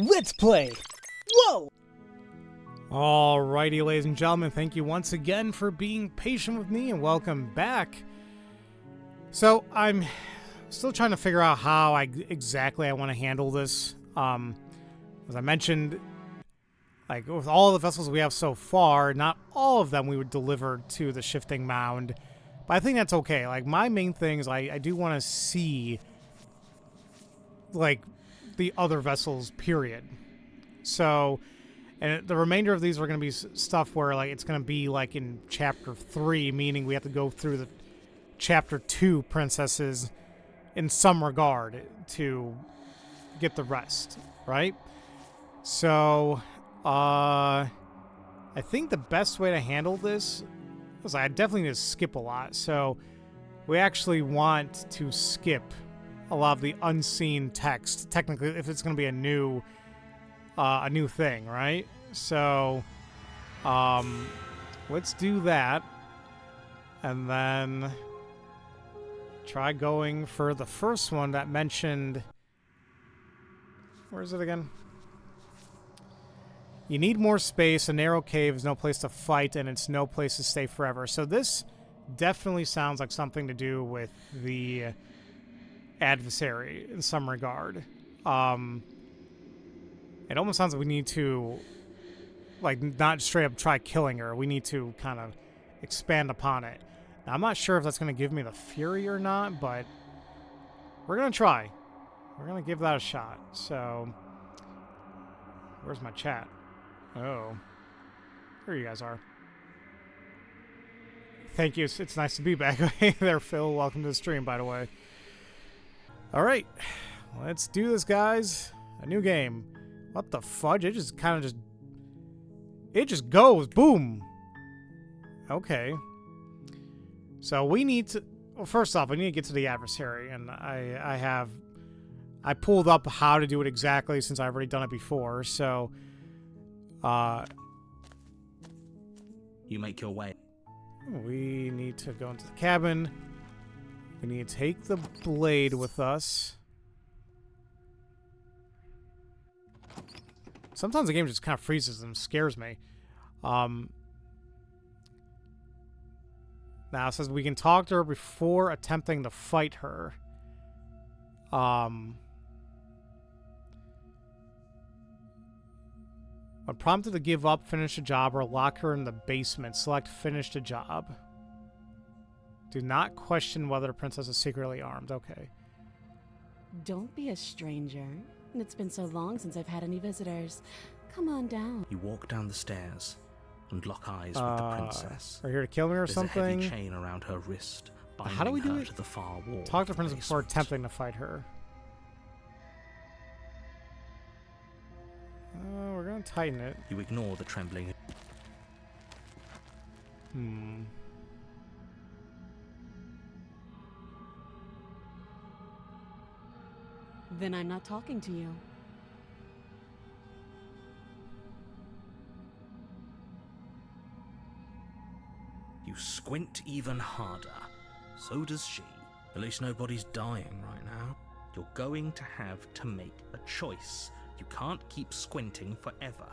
Let's play! Whoa! Alrighty, ladies and gentlemen, thank you once again for being patient with me and welcome back. So, I'm still trying to figure out how exactly I want to handle this. As I mentioned, like with all the vessels we have so far, not all of them we would deliver to the shifting mound. But I think that's okay. Like, my main thing is I do want to see, like, the other vessels, period. So, and the remainder of these are going to be stuff where, like, it's going to be, like, in Chapter 3, meaning we have to go through the Chapter 2 princesses in some regard to get the rest, right? So, I think the best way to handle this is I definitely need to skip a lot. So, we actually want to skip a lot of the unseen text, technically, if it's going to be a new thing, right? So, let's do that, and then try going for the first one that mentioned. Where is it again? You need more space. A narrow cave is no place to fight, and it's no place to stay forever. So this definitely sounds like something to do with the adversary in some regard. It almost sounds like we need to, like, not straight up try killing her. We need to kind of expand upon it. Now, I'm not sure if that's going to give me the fury or not, but we're going to try. We're going to give that a shot. So, where's my chat? Oh. There you guys are. Thank you. It's nice to be back. Hey there, Phil. Welcome to the stream, by the way. Alright. Let's do this, guys. A new game. What the fudge? It just kind of it just goes. Boom. Okay. So we need to, well, first off, we need to get to the adversary, and I pulled up how to do it exactly since I've already done it before, so, you make your way. We need to go into the cabin. We need to take the blade with us. Sometimes the game just kind of freezes and scares me. Now it says we can talk to her before attempting to fight her. When prompted to give up, finish the job, or lock her in the basement, select finish the job. Do not question whether the princess is secretly armed. Okay. Don't be a stranger. It's been so long since I've had any visitors. Come on down. You walk down the stairs and lock eyes with the princess. Are you here to kill me or There's something? a heavy chain around her wrist, How do we do her it? to the far wall. Talk to the of princess before basement. attempting to fight her. We're gonna tighten it. You ignore the trembling. Then I'm not talking to you. You squint even harder. So does she. At least nobody's dying right now. You're going to have to make a choice. You can't keep squinting forever.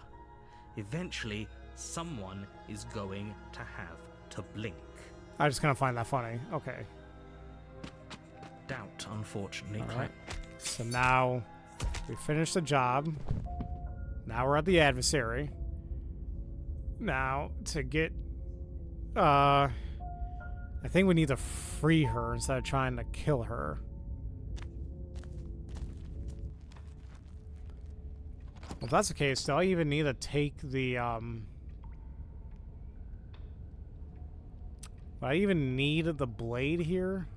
Eventually, someone is going to have to blink. I just kind of find that funny. Okay. Doubt, unfortunately. All right. So now we finished the job. Now we're at the adversary. Now to get, I think we need to free her instead of trying to kill her. Well, if that's the case, do I even need to take the, do I even need the blade here?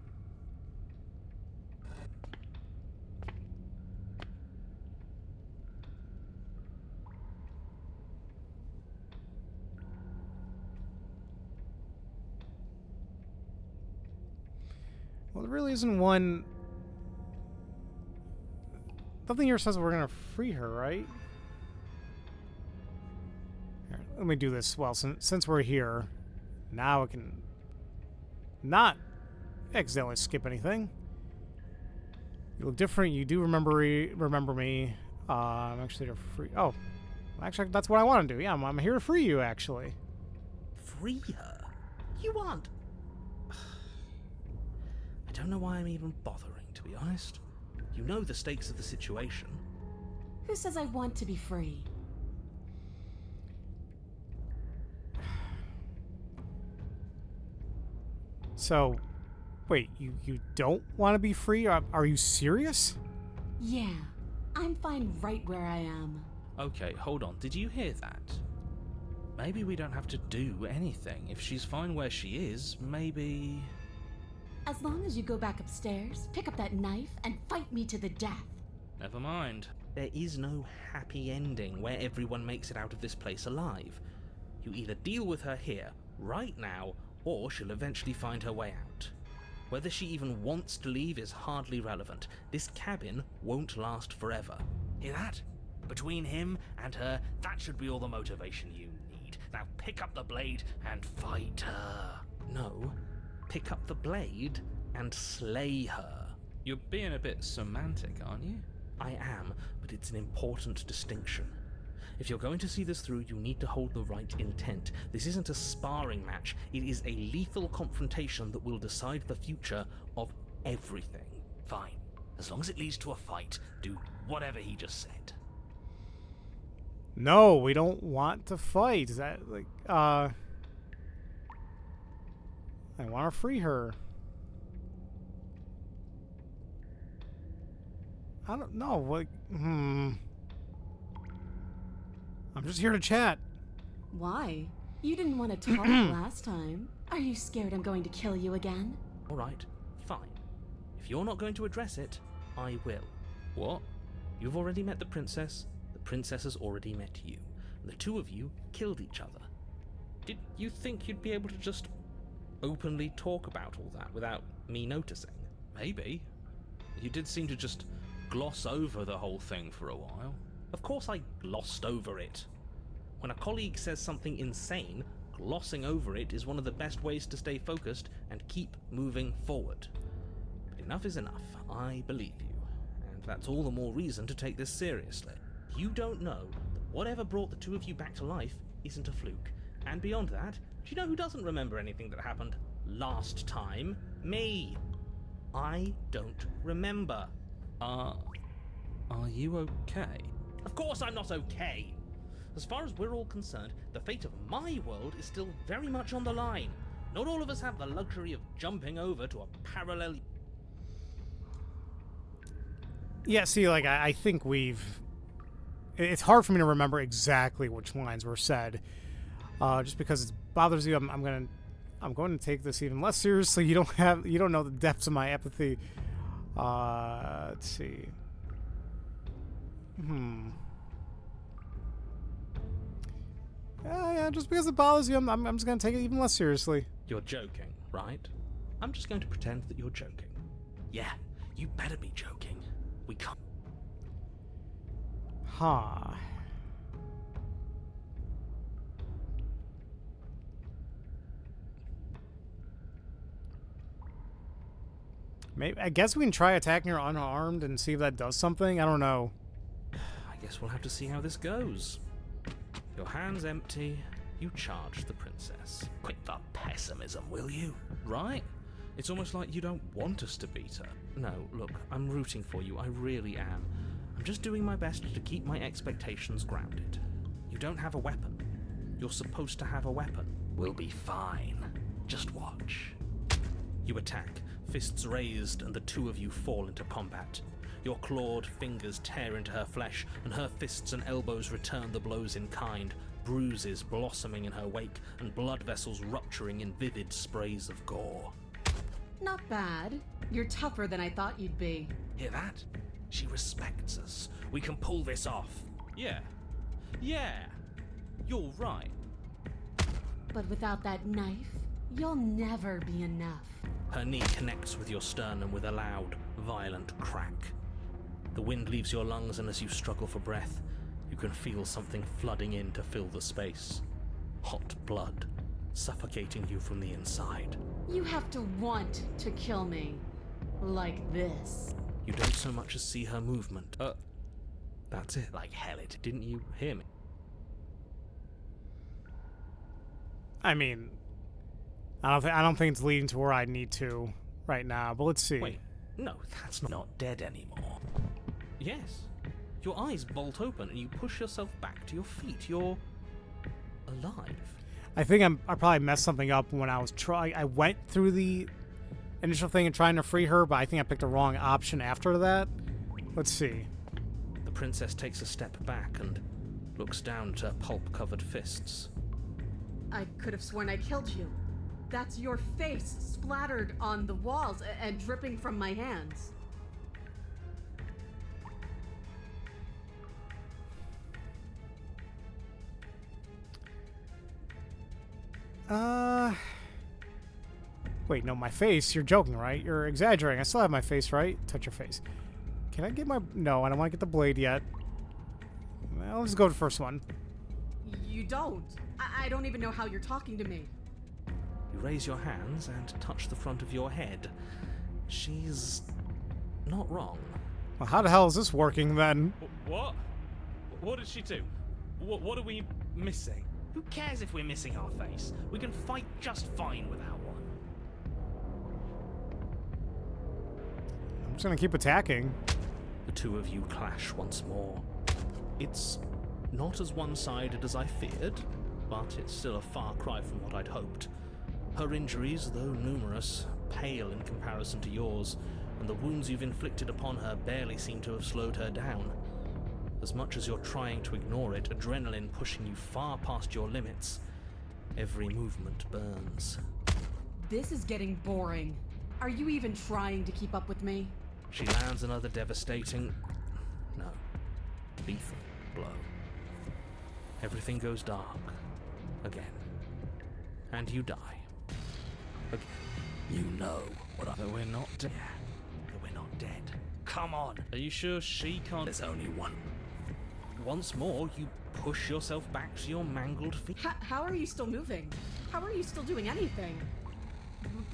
Well, there really isn't one. Nothing here says we're gonna free her, right? Here, let me do this. Well, since we're here, now I can not accidentally skip anything. You look different. You do remember me. I'm actually here to free. Oh, actually, that's what I want to do. Yeah, I'm here to free you, actually. Free her? You aren't. I don't know why I'm even bothering, to be honest. You know the stakes of the situation. Who says I want to be free? So, wait, you don't want to be free? Are you serious? Yeah, I'm fine right where I am. Okay, hold on. Did you hear that? Maybe we don't have to do anything. If she's fine where she is, maybe... As long as you go back upstairs, pick up that knife, and fight me to the death. Never mind. There is no happy ending where everyone makes it out of this place alive. You either deal with her here, right now, or she'll eventually find her way out. Whether she even wants to leave is hardly relevant. This cabin won't last forever. Hear that? Between him and her, that should be all the motivation you need. Now pick up the blade and fight her. No, pick up the blade and slay her. You're being a bit semantic, aren't you? I am, but it's an important distinction. If you're going to see this through, you need to hold the right intent. This isn't a sparring match. It is a lethal confrontation that will decide the future of everything. Fine. As long as it leads to a fight, do whatever he just said. No, we don't want to fight. Is that, like, I want to free her. I don't know, like, I'm just here to chat. Why? You didn't want to talk last time. Are you scared I'm going to kill you again? Alright, fine. If you're not going to address it, I will. What? You've already met the princess has already met you. And the two of you killed each other. Did you think you'd be able to just openly talk about all that without me noticing? Maybe. You did seem to just gloss over the whole thing for a while. Of course I glossed over it. When a colleague says something insane, glossing over it is one of the best ways to stay focused and keep moving forward. But enough is enough. I believe you. And that's all the more reason to take this seriously. You don't know that whatever brought the two of you back to life isn't a fluke. And beyond that, do you know who doesn't remember anything that happened last time? Me. I don't remember. Are you okay? Of course I'm not okay. As far as we're all concerned, the fate of my world is still very much on the line. Not all of us have the luxury of jumping over to a parallel... Yeah, see, like, I think we've... It's hard for me to remember exactly which lines were said. Just because it bothers you, I'm going to take this even less seriously. You don't know the depths of my empathy. Let's see. Yeah, just because it bothers you, I'm just going to take it even less seriously. You're joking, right? I'm just going to pretend that you're joking. Yeah, you better be joking. We can't... Huh. Maybe, I guess we can try attacking her unarmed and see if that does something. I don't know. I guess we'll have to see how this goes. Your hand's empty. You charge the princess. Quit the pessimism, will you? Right? It's almost like you don't want us to beat her. No, look, I'm rooting for you. I really am. I'm just doing my best to keep my expectations grounded. You don't have a weapon. You're supposed to have a weapon. We'll be fine. Just watch. You attack, fists raised, and the two of you fall into combat. Your clawed fingers tear into her flesh, and her fists and elbows return the blows in kind, bruises blossoming in her wake, and blood vessels rupturing in vivid sprays of gore. Not bad. You're tougher than I thought you'd be. Hear that? She respects us. We can pull this off. Yeah. You're right. But without that knife, you'll never be enough. Her knee connects with your sternum with a loud, violent crack. The wind leaves your lungs, and as you struggle for breath, you can feel something flooding in to fill the space. Hot blood, suffocating you from the inside. You have to want to kill me. Like this. You don't so much as see her movement. That's it. Like hell it. Didn't you hear me? I mean, I don't think it's leading to where I need to right now, but let's see. Wait, no, that's not dead anymore. Yes. Your eyes bolt open and you push yourself back to your feet. You're alive. I think I probably messed something up when I was trying. I went through the initial thing and trying to free her, but I think I picked the wrong option after that. Let's see. The princess takes a step back and looks down at her pulp-covered fists. I could have sworn I killed you. That's your face splattered on the walls and dripping from my hands. Wait, no, my face? You're joking, right? You're exaggerating. I still have my face, right? Touch your face. Can I get my... No, I don't want to get the blade yet. Well, let's go to the first one. You don't. I don't even know how you're talking to me. You raise your hands and touch the front of your head. She's not wrong. Well, how the hell is this working, then? What? What did she do? What are we missing? Who cares if we're missing our face? We can fight just fine without one. I'm just gonna keep attacking. The two of you clash once more. It's not as one-sided as I feared, but it's still a far cry from what I'd hoped. Her injuries, though numerous, pale in comparison to yours, and the wounds you've inflicted upon her barely seem to have slowed her down. As much as you're trying to ignore it, adrenaline pushing you far past your limits. Every movement burns. This is getting boring. Are you even trying to keep up with me? She lands another devastating... no. Lethal blow. Everything goes dark. Again. And you die. Again. You know what That we're not dead. that we're not dead. Come on! Are you sure she can't? There's only one. Once more, you push yourself back to your mangled feet. How are you still moving? How are you still doing anything?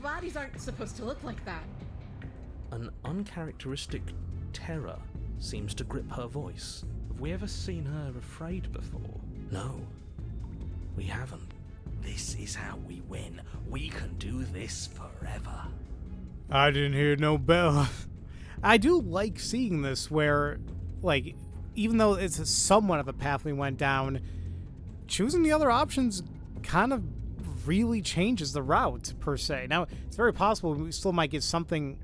Bodies aren't supposed to look like that. An uncharacteristic terror seems to grip her voice. Have we ever seen her afraid before? No, we haven't. This is how we win. We can do this forever. I didn't hear no bell. I do like seeing this where, like, even though it's somewhat of a path we went down, choosing the other options kind of really changes the route, per se. Now, it's very possible we still might get something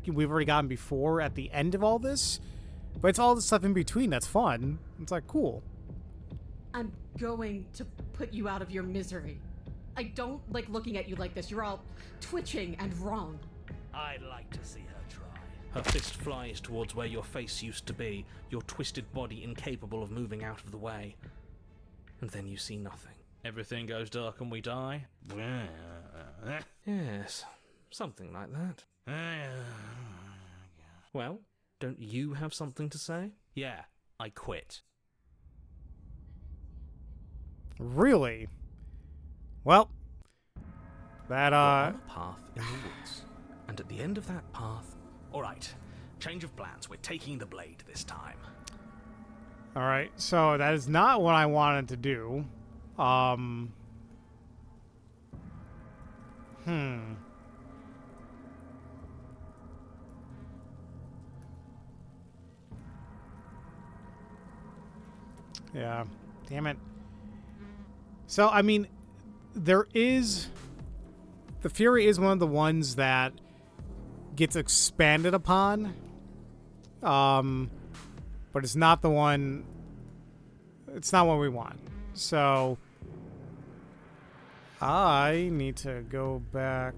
we've already gotten before at the end of all this, but it's all the stuff in between that's fun. It's like, cool. I'm going to put you out of your misery. I don't like looking at you like this. You're all twitching and wrong. I'd like to see her try. Her fist flies towards where your face used to be, your twisted body incapable of moving out of the way. And then you see nothing. Everything goes dark and we die? Yes, something like that. Well, don't you have something to say? Yeah, I quit. Really? Well, that, We're on a path in the woods. And at the end of that path... Alright, change of plans. We're taking the blade this time. Alright, so that is not what I wanted to do. Yeah, damn it. So, I mean, there is... The Fury is one of the ones that gets expanded upon. But it's not the one... It's not what we want. So... I need to go back...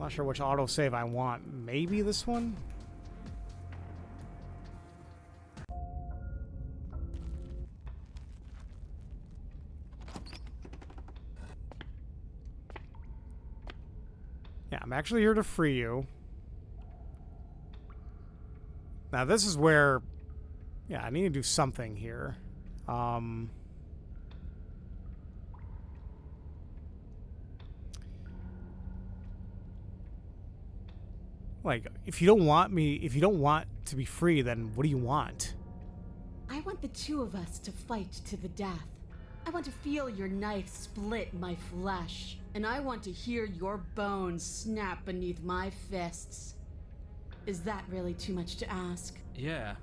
Not sure which autosave I want. Maybe this one? Yeah, I'm actually here to free you. Now this is where... Yeah, I need to do something here. Like, if you don't want me, if you don't want to be free, then what do you want? I want the two of us to fight to the death. I want to feel your knife split my flesh. And I want to hear your bones snap beneath my fists. Is that really too much to ask? Yeah.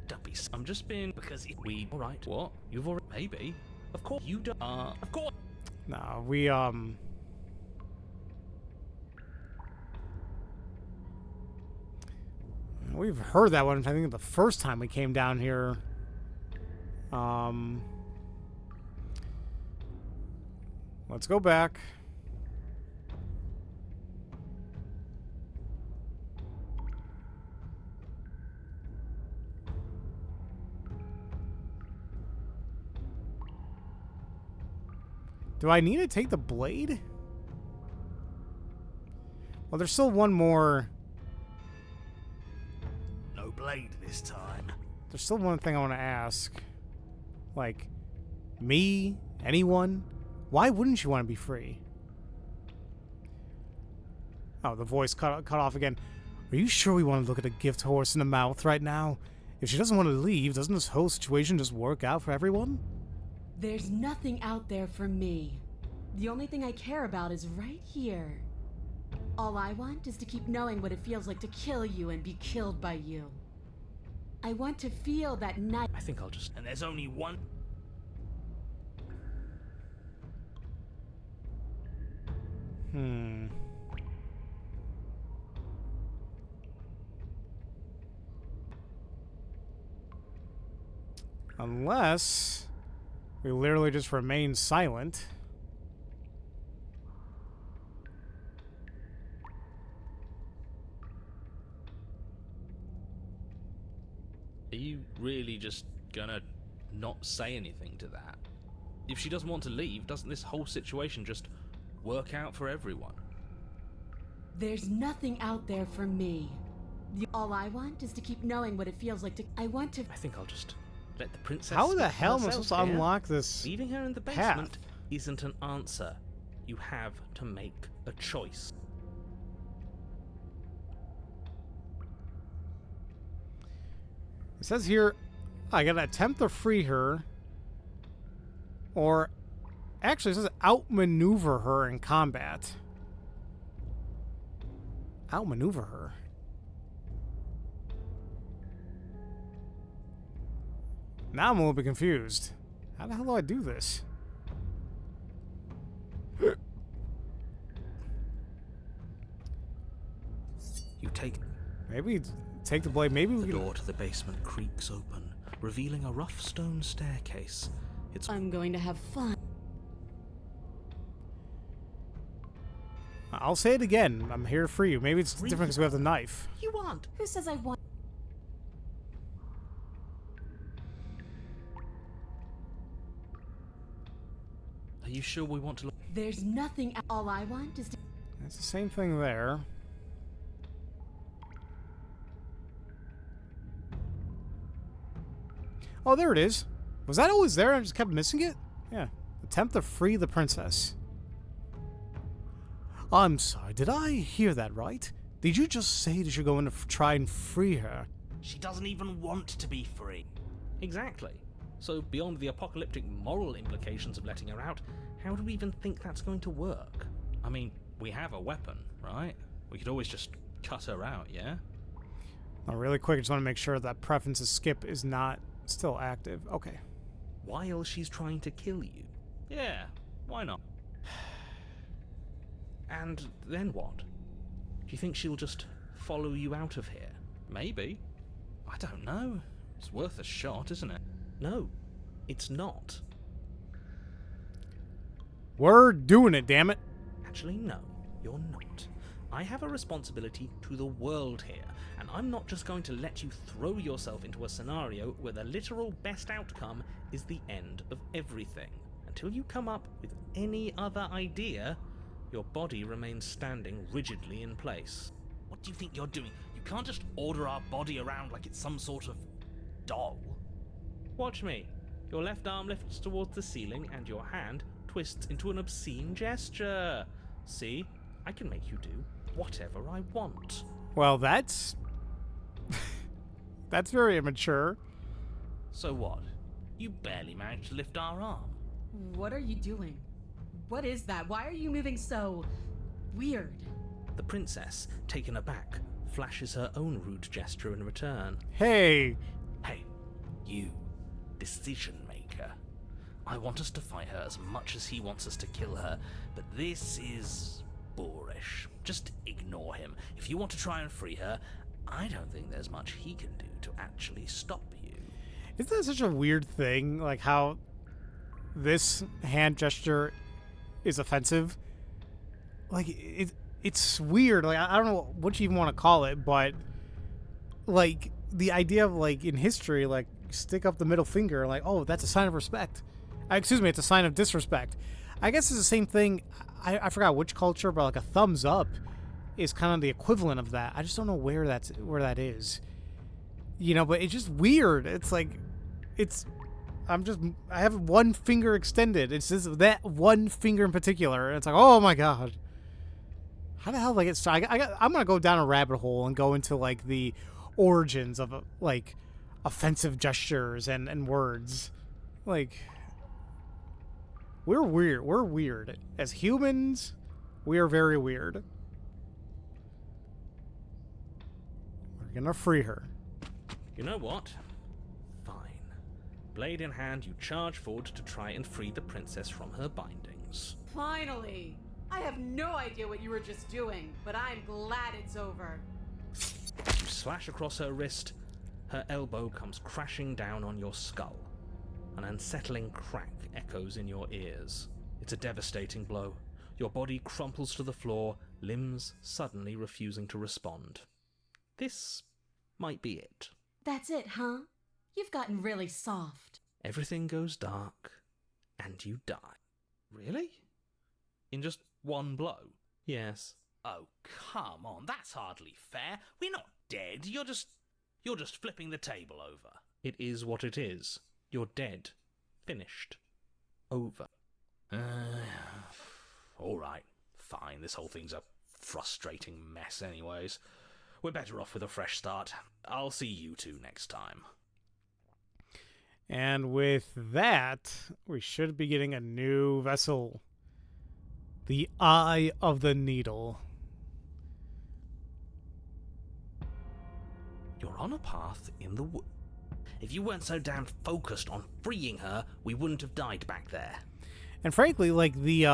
Tabby, I'm just being because we. All right. What? You've already maybe. Of course you don't. Of course. No, we've heard that one. I think the first time we came down here. Let's go back. Do I need to take the blade? Well, there's still one more. No blade this time. There's still one thing I want to ask. Like, me? Anyone? Why wouldn't you want to be free? Oh, the voice cut off again. Are you sure we want to look at a gift horse in the mouth right now? If she doesn't want to leave, doesn't this whole situation just work out for everyone? There's nothing out there for me. The only thing I care about is right here. All I want is to keep knowing what it feels like to kill you and be killed by you. I want to feel that night. I think I'll just. And there's only one. Unless we literally just remain silent. Are you really just gonna not say anything to that? If she doesn't want to leave, doesn't this whole situation just work out for everyone? There's nothing out there for me. All I want is to keep knowing what it feels like to. I want to. I think I'll just let the princess. How the speak for hell am I herself supposed to here. unlock this? Leaving her in the path? basement isn't an answer. You have to make a choice. It says here, I gotta attempt to free her, or actually it says outmaneuver her in combat. Outmaneuver her. Now I'm a little bit confused. How the hell do I do this? You take. Maybe take the blade. Maybe we The can. door to the basement creaks open, revealing a rough stone staircase. It's I'm going to have fun. I'll say it again. I'm here for you. Maybe it's different because we have the knife. you want. Who says I want? Are you sure we want to look? There's nothing. All I want is to. It's the same thing there. Oh, there it is. Was that always there? I just kept missing it? Yeah. Attempt to free the princess. I'm sorry, did I hear that right? Did you just say that you're going to try and free her? She doesn't even want to be free. Exactly. So beyond the apocalyptic moral implications of letting her out, how do we even think that's going to work? I mean, we have a weapon, right? We could always just cut her out, yeah? Oh, really quick, I just want to make sure that preferences skip is not still active. Okay. While she's trying to kill you. Yeah, why not? And then what? Do you think she'll just follow you out of here? Maybe. I don't know. It's worth a shot, isn't it? No, it's not. We're doing it, damn it. Actually, no, you're not. I have a responsibility to the world here, and I'm not just going to let you throw yourself into a scenario where the literal best outcome is the end of everything. Until you come up with any other idea, your body remains standing rigidly in place. What do you think you're doing? You can't just order our body around like it's some sort of doll. Watch me. Your left arm lifts towards the ceiling and your hand twists into an obscene gesture. See? I can make you do whatever I want. Well, that's that's very immature. So what? You barely managed to lift our arm. What are you doing? What is that? Why are you moving so weird? The princess, taken aback, flashes her own rude gesture in return. Hey, Hey, you, decision maker. I want us to fight her as much as he wants us to kill her, but this is boorish. Just ignore him. If you want to try and free her, I don't think there's much he can do to actually stop you. isn't that such a weird thing? Like how this hand gesture is offensive. Like it's weird. Like I don't know what you even want to call it, but like the idea of like in history, like stick up the middle finger, like oh that's a sign of respect. Excuse me, it's a sign of disrespect. I guess it's the same thing. I forgot which culture, but like a thumbs up is kind of the equivalent of that. I just don't know where that is. You know, but it's just weird. It's like I have one finger extended. It's just that one finger in particular. And it's like, oh my god. How the hell did I get started? I'm going to go down a rabbit hole and go into like the origins of like offensive gestures and words. Like we're weird. We're weird. As humans, we are very weird. We're going to free her. You know what? Fine. Blade in hand, you charge forward to try and free the princess from her bindings. Finally! I have no idea what you were just doing, but I'm glad it's over. You slash across her wrist, her elbow comes crashing down on your skull. An unsettling crack echoes in your ears. It's a devastating blow. Your body crumples to the floor, limbs suddenly refusing to respond. This might be it. That's it, huh? You've gotten really soft. Everything goes dark, and you die. Really? In just one blow? Yes. Oh, come on, that's hardly fair. We're not dead. You're just flipping the table over. It is what it is. You're dead. Finished. Over. All right, fine. This whole thing's a frustrating mess anyways. We're better off with a fresh start. I'll see you two next time. And with that, we should be getting a new vessel. The Eye of the Needle. You're on a path in the wood. If you weren't so damn focused on freeing her, we wouldn't have died back there. And frankly, like the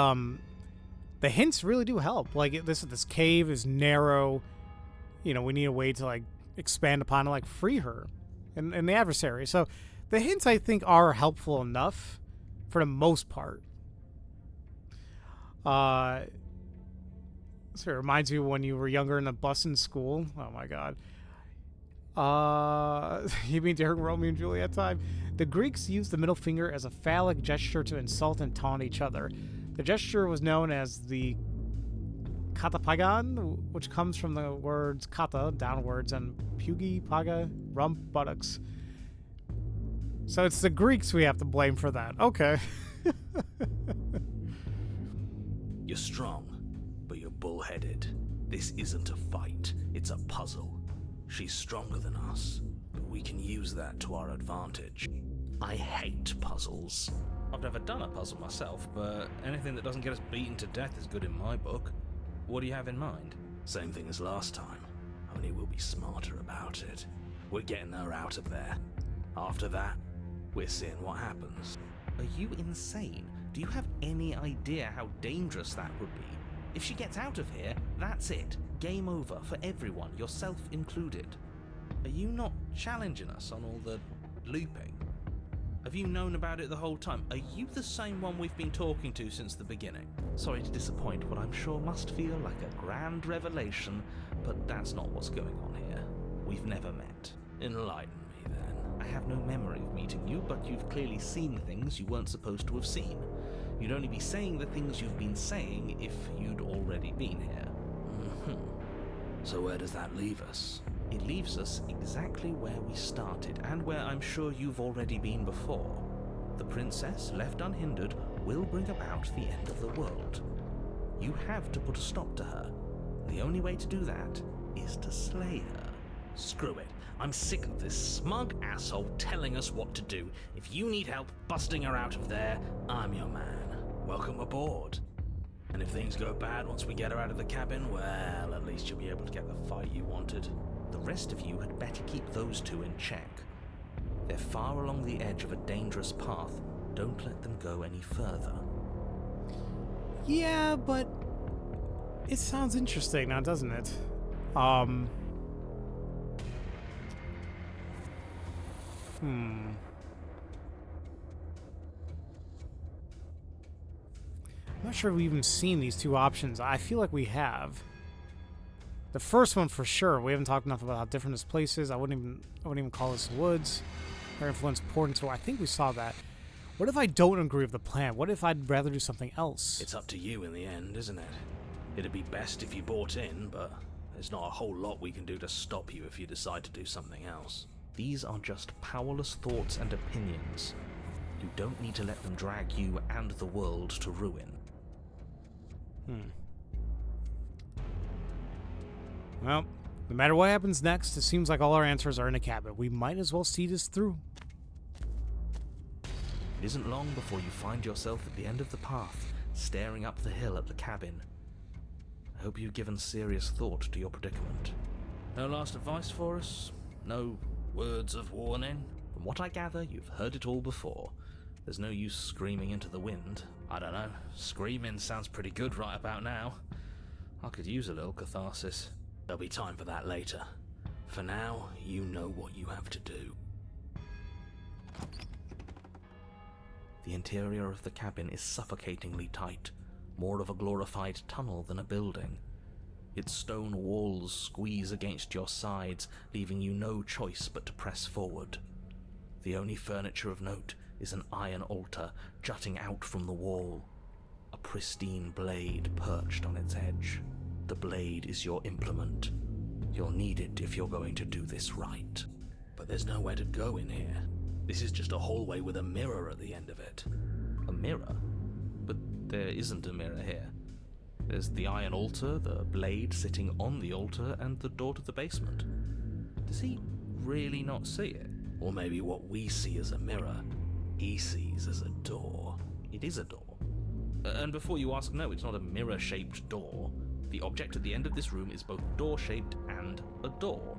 hints really do help. Like this cave is narrow. You know, we need a way to like expand upon it, like free her and the adversary. So the hints I think are helpful enough for the most part. So it reminds me when you were younger in the bus in school. Oh my god. You mean during Romeo and Juliet time? The Greeks used the middle finger as a phallic gesture to insult and taunt each other. The gesture was known as the katapagan, which comes from the words kata, downwards, and pugi, paga, rump, buttocks. So it's the Greeks we have to blame for that. Okay. You're strong, but you're bullheaded. This isn't a fight, it's a puzzle. She's stronger than us, but we can use that to our advantage. I hate puzzles. I've never done a puzzle myself, but anything that doesn't get us beaten to death is good in my book. What do you have in mind? Same thing as last time, only we'll be smarter about it. We're getting her out of there. After that, we're seeing what happens. Are you insane? Do you have any idea how dangerous that would be? If she gets out of here, that's it. Game over for everyone, yourself included. Are you not challenging us on all the looping? Have you known about it the whole time? Are you the same one we've been talking to since the beginning? Sorry to disappoint what I'm sure must feel like a grand revelation, but that's not what's going on here. We've never met. Enlighten me then. I have no memory of meeting you, but you've clearly seen things you weren't supposed to have seen. You'd only be saying the things you've been saying if you'd already been here. So where does that leave us? It leaves us exactly where we started, and where I'm sure you've already been before. The princess, left unhindered, will bring about the end of the world. You have to put a stop to her. The only way to do that is to slay her. Screw it. I'm sick of this smug asshole telling us what to do. If you need help busting her out of there, I'm your man. Welcome aboard. And if things go bad once we get her out of the cabin, well, at least you'll be able to get the fight you wanted. The rest of you had better keep those two in check. They're far along the edge of a dangerous path. Don't let them go any further. Yeah, but it sounds interesting now, doesn't it? I'm not sure we've even seen these two options. I feel like we have. The first one for sure. We haven't talked enough about how different this place is. I wouldn't even call this woods. Our influence poured into. I think we saw that. What if I don't agree with the plan? What if I'd rather do something else? It's up to you in the end, isn't it? It'd be best if you bought in, but there's not a whole lot we can do to stop you if you decide to do something else. These are just powerless thoughts and opinions. You don't need to let them drag you and the world to ruin. Well, no matter what happens next, it seems like all our answers are in a cabin. We might as well see this through. It isn't long before you find yourself at the end of the path, staring up the hill at the cabin. I hope you've given serious thought to your predicament. No last advice for us? No words of warning? From what I gather, you've heard it all before. There's no use screaming into the wind. I don't know. Screaming sounds pretty good right about now. I could use a little catharsis. There'll be time for that later. For now, you know what you have to do. The interior of the cabin is suffocatingly tight, more of a glorified tunnel than a building. Its stone walls squeeze against your sides, leaving you no choice but to press forward. The only furniture of note is an iron altar jutting out from the wall, a pristine blade perched on its edge. The blade is your implement. You'll need it if you're going to do this right. But there's nowhere to go in here. This is just a hallway with a mirror at the end of it. A mirror? But there isn't a mirror here. There's the iron altar, the blade sitting on the altar, and the door to the basement. Does he really not see it? Or maybe what we see as a mirror, he sees as a door. It is a door. And before you ask, no, it's not a mirror-shaped door. The object at the end of this room is both door-shaped and a door.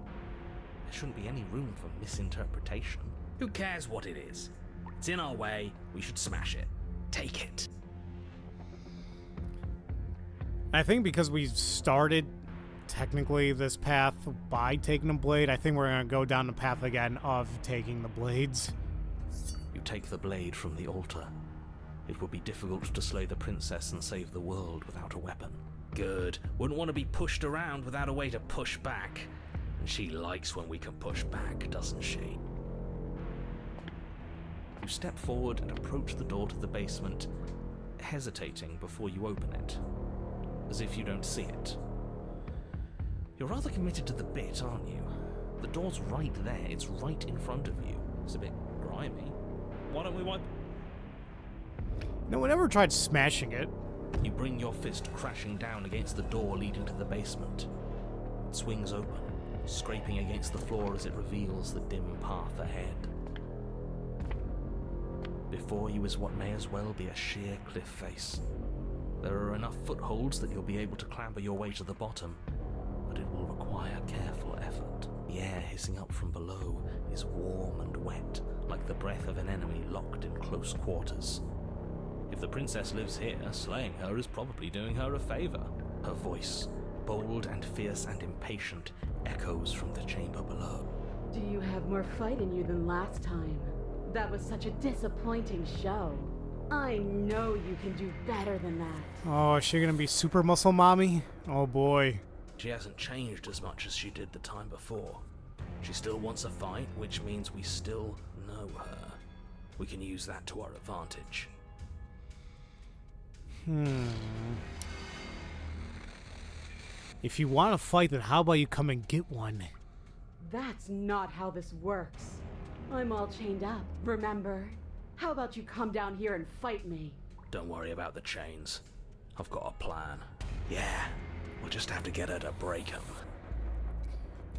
There shouldn't be any room for misinterpretation. Who cares what it is? It's in our way, we should smash it. Take it. I think because we started technically this path by taking a blade, I think we're going to go down the path again of taking the blades. You take the blade from the altar. It would be difficult to slay the princess and save the world without a weapon. Good. Wouldn't want to be pushed around without a way to push back. And she likes when we can push back, doesn't she? You step forward and approach the door to the basement, hesitating before you open it, as if you don't see it. You're rather committed to the bit, aren't you? The door's right there, it's right in front of you. It's a bit grimy. Why don't we wipe... No one ever tried smashing it. You bring your fist crashing down against the door leading to the basement. It swings open, scraping against the floor as it reveals the dim path ahead. Before you is what may as well be a sheer cliff face. There are enough footholds that you'll be able to clamber your way to the bottom, but it will require careful effort. The air hissing up from below is warm and wet, like the breath of an enemy locked in close quarters. If the princess lives here, slaying her is probably doing her a favor. Her voice, bold and fierce and impatient, echoes from the chamber below. Do you have more fight in you than last time? That was such a disappointing show. I know you can do better than that. Oh, is she going to be super muscle mommy? Oh boy. She hasn't changed as much as she did the time before. She still wants a fight, which means we still know her. We can use that to our advantage. If you want to fight, then how about you come and get one? That's not how this works. I'm all chained up, remember? How about you come down here and fight me? Don't worry about the chains. I've got a plan. Yeah, we'll just have to get her to break them.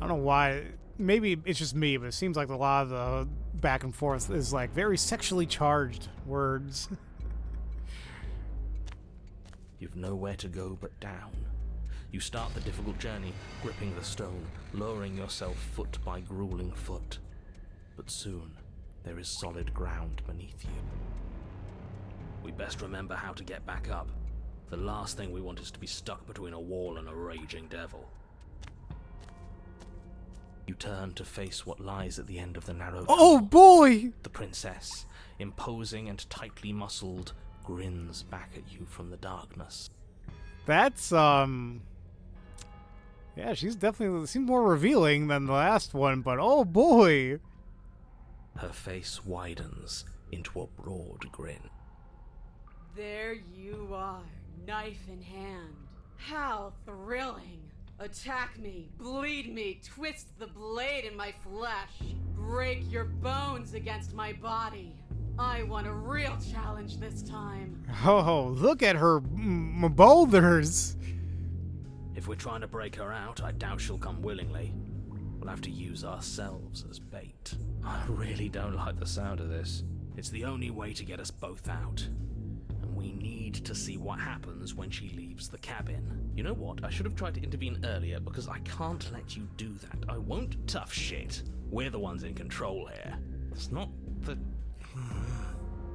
I don't know why. Maybe it's just me, but it seems like a lot of the back and forth is like very sexually charged words. You've nowhere to go but down. You start the difficult journey, gripping the stone, lowering yourself foot by grueling foot. But soon, there is solid ground beneath you. We best remember how to get back up. The last thing we want is to be stuck between a wall and a raging devil. You turn to face what lies at the end of the narrow Oh tunnel. boy! The princess, imposing and tightly muscled, grins back at you from the darkness. That's, yeah, she's definitely, seems more revealing than the last one, but oh boy! Her face widens into a broad grin. There you are, knife in hand. How thrilling. Attack me, bleed me, twist the blade in my flesh. Break your bones against my body. I want a real challenge this time. Oh, look at her boulders! If we're trying to break her out, I doubt she'll come willingly. We'll have to use ourselves as bait. I really don't like the sound of this. It's the only way to get us both out. And we need to see what happens when she leaves the cabin. You know what? I should have tried to intervene earlier because I can't let you do that. I won't. Tough shit. We're the ones in control here. It's not the...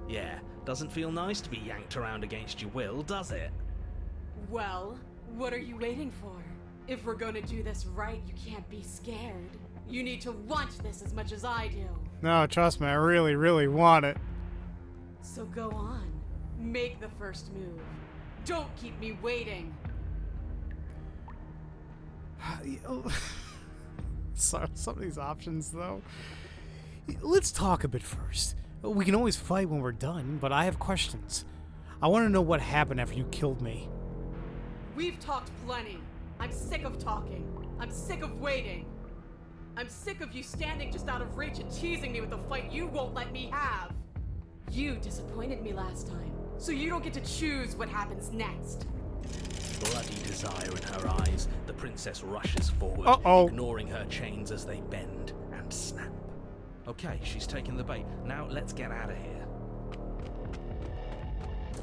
Yeah, doesn't feel nice to be yanked around against your will, does it? Well, what are you waiting for? If we're gonna do this right, you can't be scared. You need to want this as much as I do. No, trust me, I really, really want it. So go on. Make the first move. Don't keep me waiting. Some of these options, though. Let's talk a bit first. We can always fight when we're done, but I have questions. I want to know what happened after you killed me. We've talked plenty. I'm sick of talking. I'm sick of waiting. I'm sick of you standing just out of reach and teasing me with a fight you won't let me have. You disappointed me last time, so you don't get to choose what happens next. Bloody desire in her eyes, the princess rushes forward, ignoring her chains as they bend and snap. Okay, she's taken the bait. Now let's get out of here.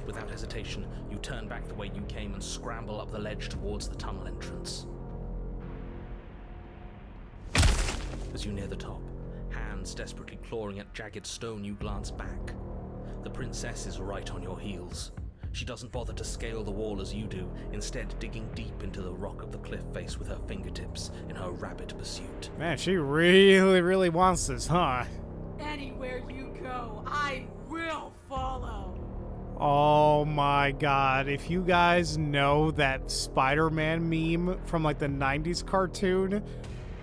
Without hesitation, you turn back the way you came and scramble up the ledge towards the tunnel entrance. As you near the top, hands desperately clawing at jagged stone, you glance back. The princess is right on your heels. She doesn't bother to scale the wall as you do, instead digging deep into the rock of the cliff face with her fingertips in her rapid pursuit. Man, she really, really wants this, huh? Anywhere you go, I will follow. Oh my god, if you guys know that Spider-Man meme from like the 90s cartoon,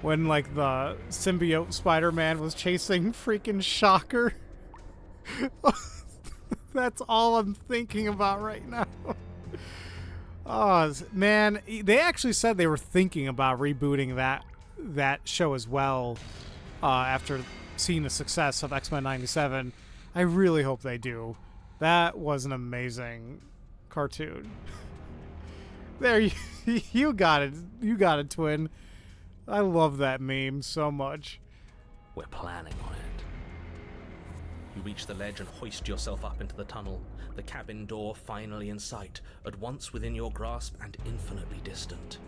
when like the symbiote Spider-Man was chasing freaking Shocker. That's all I'm thinking about right now. Oh, man, they actually said they were thinking about rebooting that show as well after seeing the success of X-Men 97. I really hope they do. That was an amazing cartoon. There, you got it. You got it, twin. I love that meme so much. We're planning on it. You reach the ledge and hoist yourself up into the tunnel, the cabin door finally in sight, at once within your grasp and infinitely distant.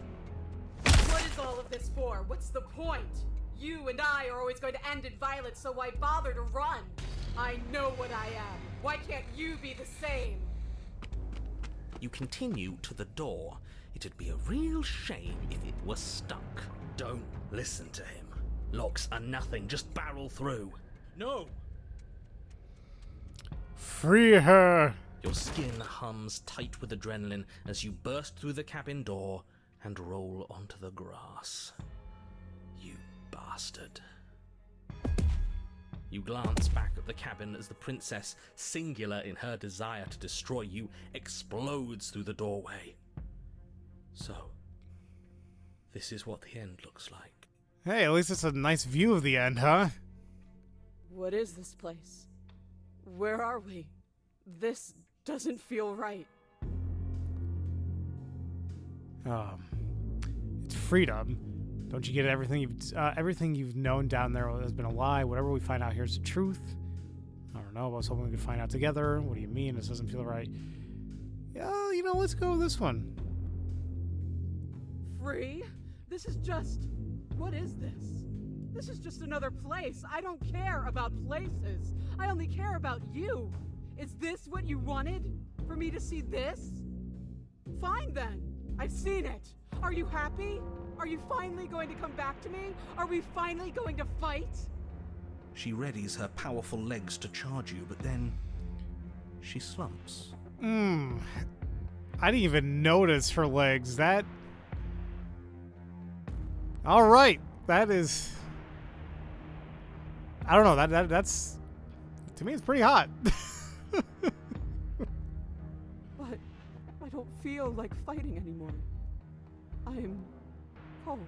What is all of this for? What's the point? You and I are always going to end in violence, so why bother to run? I know what I am. Why can't you be the same? You continue to the door. It'd be a real shame if it was stuck. Don't listen to him. Locks are nothing, just barrel through. No! Free her! Your skin hums tight with adrenaline as you burst through the cabin door and roll onto the grass. You bastard. You glance back at the cabin as the princess, singular in her desire to destroy you, explodes through the doorway. So, this is what the end looks like. Hey, at least it's a nice view of the end, huh? What is this place? Where are we? This doesn't feel right. It's freedom. Don't you get it? Everything you've known down there has been a lie. Whatever we find out here is the truth. I don't know. I was hoping we could find out together. What do you mean? This doesn't feel right. Yeah, you know, let's go with this one. Free? This is just... What is this? This is just another place. I don't care about places. I only care about you. Is this what you wanted? For me to see this? Fine then. I've seen it. Are you happy? Are you finally going to come back to me? Are we finally going to fight? She readies her powerful legs to charge you, but then she slumps. I didn't even notice her legs. That... All right. That is... I don't know. That's... To me, it's pretty hot. But I don't feel like fighting anymore. I'm cold.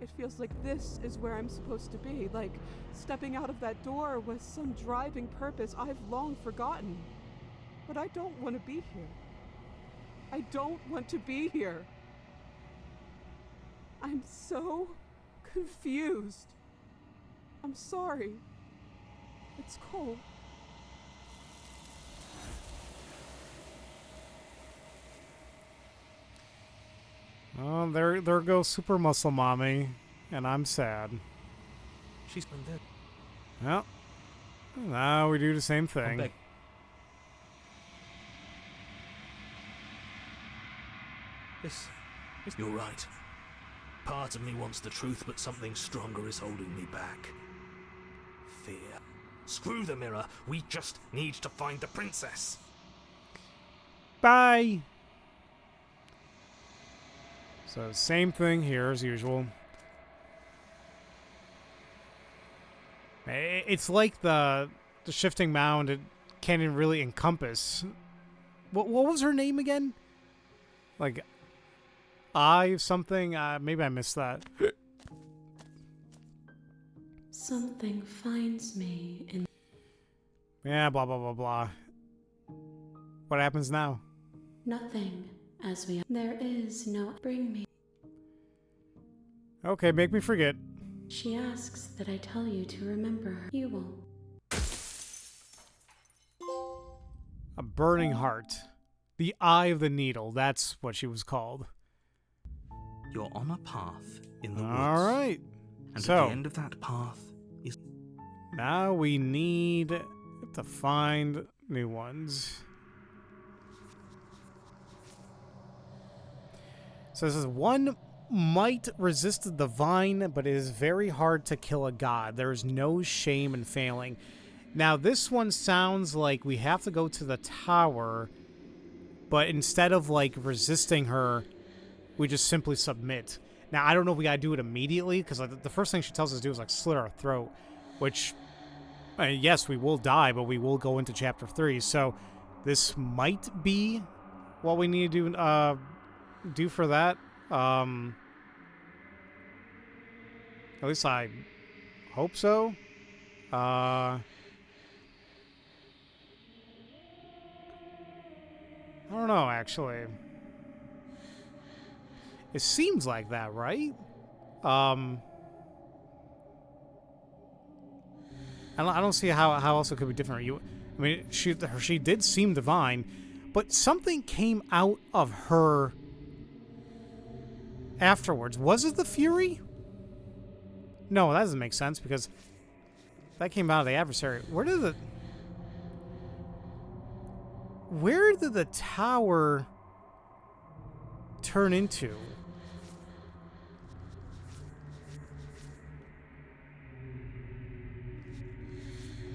It feels like this is where I'm supposed to be, like stepping out of that door with some driving purpose I've long forgotten. But I don't want to be here. I don't want to be here. I'm so confused. I'm sorry. It's cold. Oh, there goes Super Muscle Mommy, and I'm sad. She's been dead. Well, now we do the same thing. You're right. Part of me wants the truth, but something stronger is holding me back. Fear. Screw the mirror. We just need to find the princess. Bye. So same thing here as usual. It's like the shifting mound. It can't even really encompass. What was her name again? Like something. Maybe I missed that. Something finds me in... Yeah, blah blah blah blah. What happens now? Nothing, as we... There is no... Bring me... Okay, make me forget. She asks that I tell you to remember her. You will. A burning heart. The eye of the needle. That's what she was called. You're on a path in the woods. All right. And So, at the end of that path is... now we need to find new ones. So this is one might resist the divine, but it is very hard to kill a god. There is no shame in failing. Now this one sounds like we have to go to the tower, but instead of like resisting her, we just simply submit. Now I don't know if we gotta do it immediately, because like, the first thing she tells us to do is like slit our throat, which, yes, we will die, but we will go into chapter 3. So this might be what we need to do for that. At least I hope so. I don't know, actually. It seems like that, right? I don't see how else it could be different. I mean, she did seem divine, but something came out of her afterwards. Was it the Fury? No, that doesn't make sense, because that came out of the adversary. Where did the tower turn into?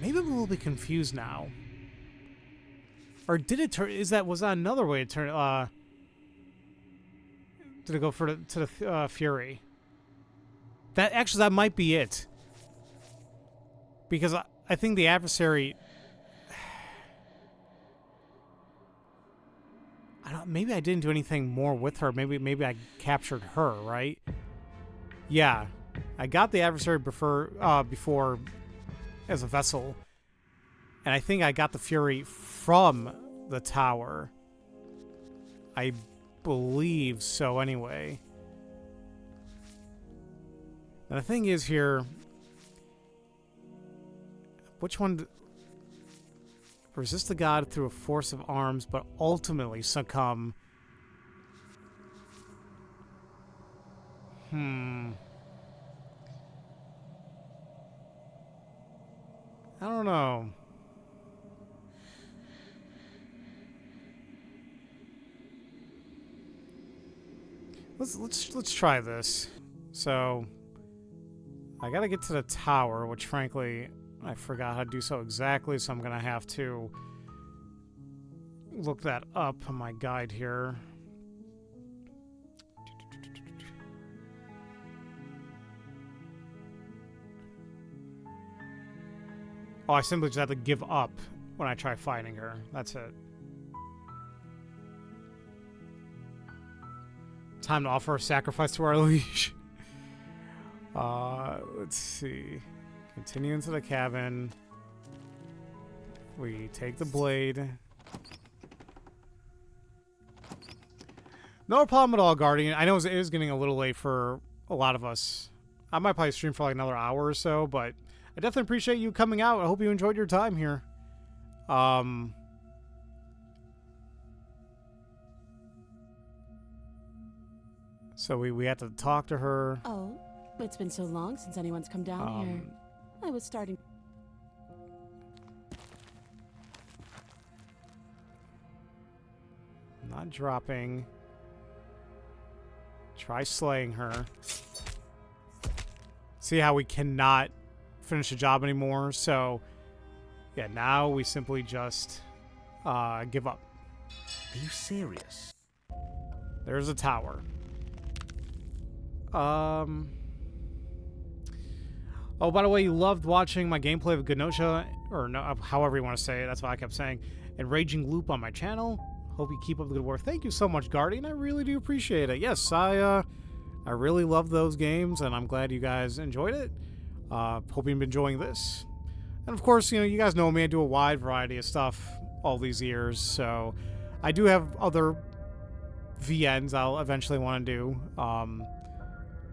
Maybe I'm a little bit confused now. Or did it turn... was that another way to turn... did it go to the Fury? That might be it. Because I think the adversary... maybe I didn't do anything more with her. Maybe I captured her, right? Yeah. I got the adversary before as a vessel. And I think I got the Fury from the tower. I believe so anyway. Now, the thing is here, which one... Resist the god through a force of arms, but ultimately succumb. I don't know. Let's try this. So I gotta get to the tower, which frankly I forgot how to do so exactly, so I'm gonna have to look that up on my guide here. Oh, I simply just have to give up when I try fighting her. That's it. Time to offer a sacrifice to our liege. Let's see. Continue into the cabin. We take the blade. No problem at all, Guardian. I know it is getting a little late for a lot of us. I might probably stream for like another hour or so, but I definitely appreciate you coming out. I hope you enjoyed your time here. So we had to talk to her. Oh, it's been so long since anyone's come down here. I was starting... Not dropping. Try slaying her. See how we cannot finish the job anymore. So, yeah, now we simply just give up. Are you serious? There's a tower. Oh, by the way, you loved watching my gameplay of Genosha, or no, however you want to say it. That's what I kept saying. And Raging Loop on my channel. Hope you keep up the good work. Thank you so much, Guardian. I really do appreciate it. Yes, I really love those games, and I'm glad you guys enjoyed it. Hope you've been enjoying this. And of course, you guys know me. I do a wide variety of stuff all these years, so I do have other VNs I'll eventually want to do.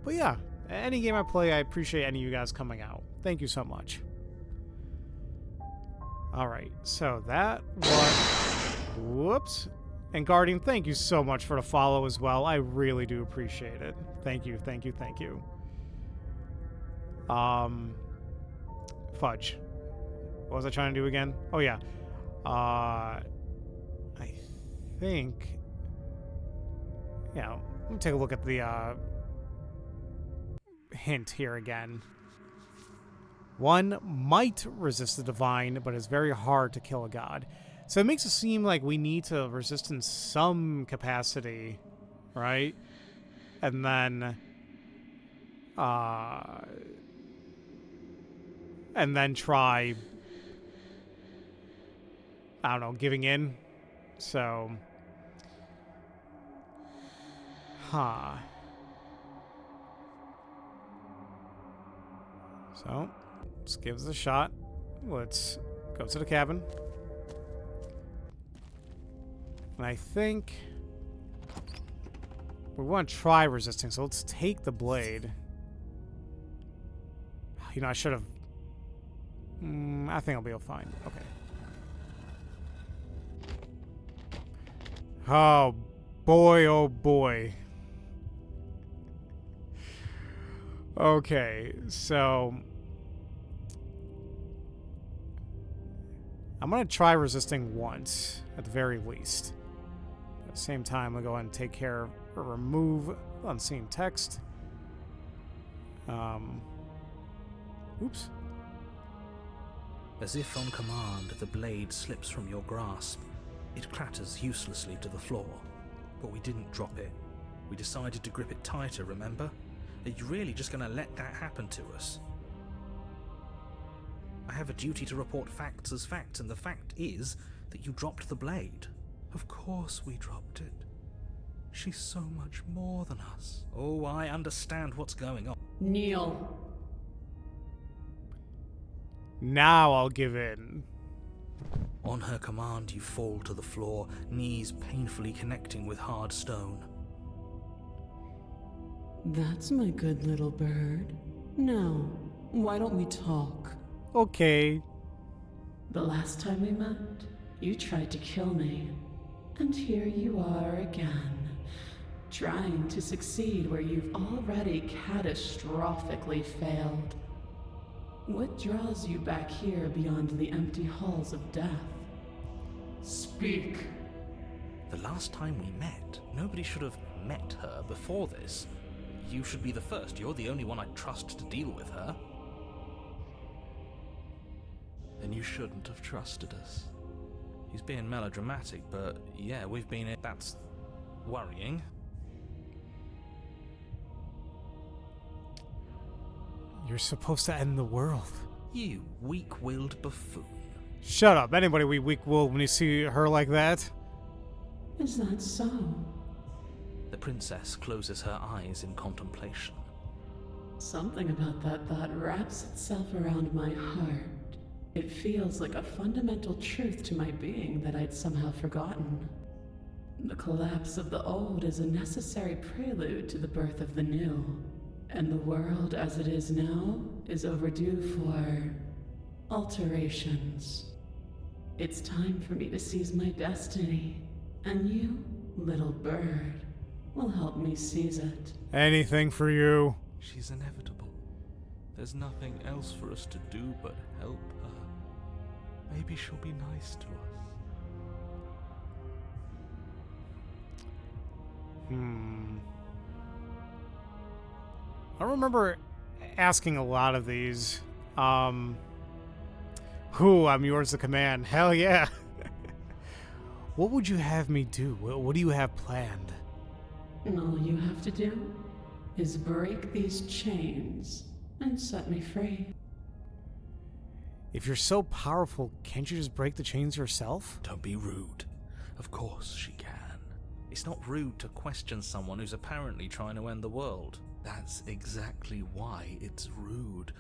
But yeah, any game I play, I appreciate any of you guys coming out. Thank you so much. Alright, so that was... Whoops. And Guardian, thank you so much for the follow as well. I really do appreciate it. Thank you, thank you, thank you. Fudge. What was I trying to do again? Oh, yeah. I think... Yeah, let me take a look at the, hint here again. One might resist the divine, but it's very hard to kill a god. So it makes it seem like we need to resist in some capacity, right? And then try, I don't know, giving in. So, So, let's give this a shot. Let's go to the cabin. And I think we want to try resisting, so let's take the blade. I should have... I think I'll be fine. Okay. Oh, boy, oh, boy. Okay, so... I'm going to try resisting once, at the very least. At the same time, I'll go ahead and take care of or remove unseen text. Oops. As if on command, the blade slips from your grasp. It clatters uselessly to the floor. But we didn't drop it. We decided to grip it tighter, remember? Are you really just going to let that happen to us? I have a duty to report facts as facts, and the fact is that you dropped the blade. Of course we dropped it. She's so much more than us. Oh, I understand what's going on. Kneel. Now I'll give in. On her command, you fall to the floor, knees painfully connecting with hard stone. That's my good little bird. Now, why don't we talk? Okay. The last time we met, you tried to kill me. And here you are again, trying to succeed where you've already catastrophically failed. What draws you back here beyond the empty halls of death? Speak. The last time we met, nobody should have met her before this. You should be the first. You're the only one I'd trust to deal with her. Then you shouldn't have trusted us. He's being melodramatic, but yeah, we've been... That's worrying. You're supposed to end the world. You weak-willed buffoon. Shut up. Anybody we weak-willed when you see her like that? Is that so? The princess closes her eyes in contemplation. Something about that thought wraps itself around my heart. It feels like a fundamental truth to my being that I'd somehow forgotten. The collapse of the old is a necessary prelude to the birth of the new. And the world as it is now is overdue for alterations. It's time for me to seize my destiny. And you, little bird, will help me seize it. Anything for you. She's inevitable. There's nothing else for us to do but help her. Maybe she'll be nice to us. I remember asking a lot of these. Who, I'm yours to command. Hell yeah. What would you have me do? What do you have planned? All you have to do is break these chains and set me free. If you're so powerful, can't you just break the chains yourself? Don't be rude. Of course she can. It's not rude to question someone who's apparently trying to end the world. That's exactly why it's rude.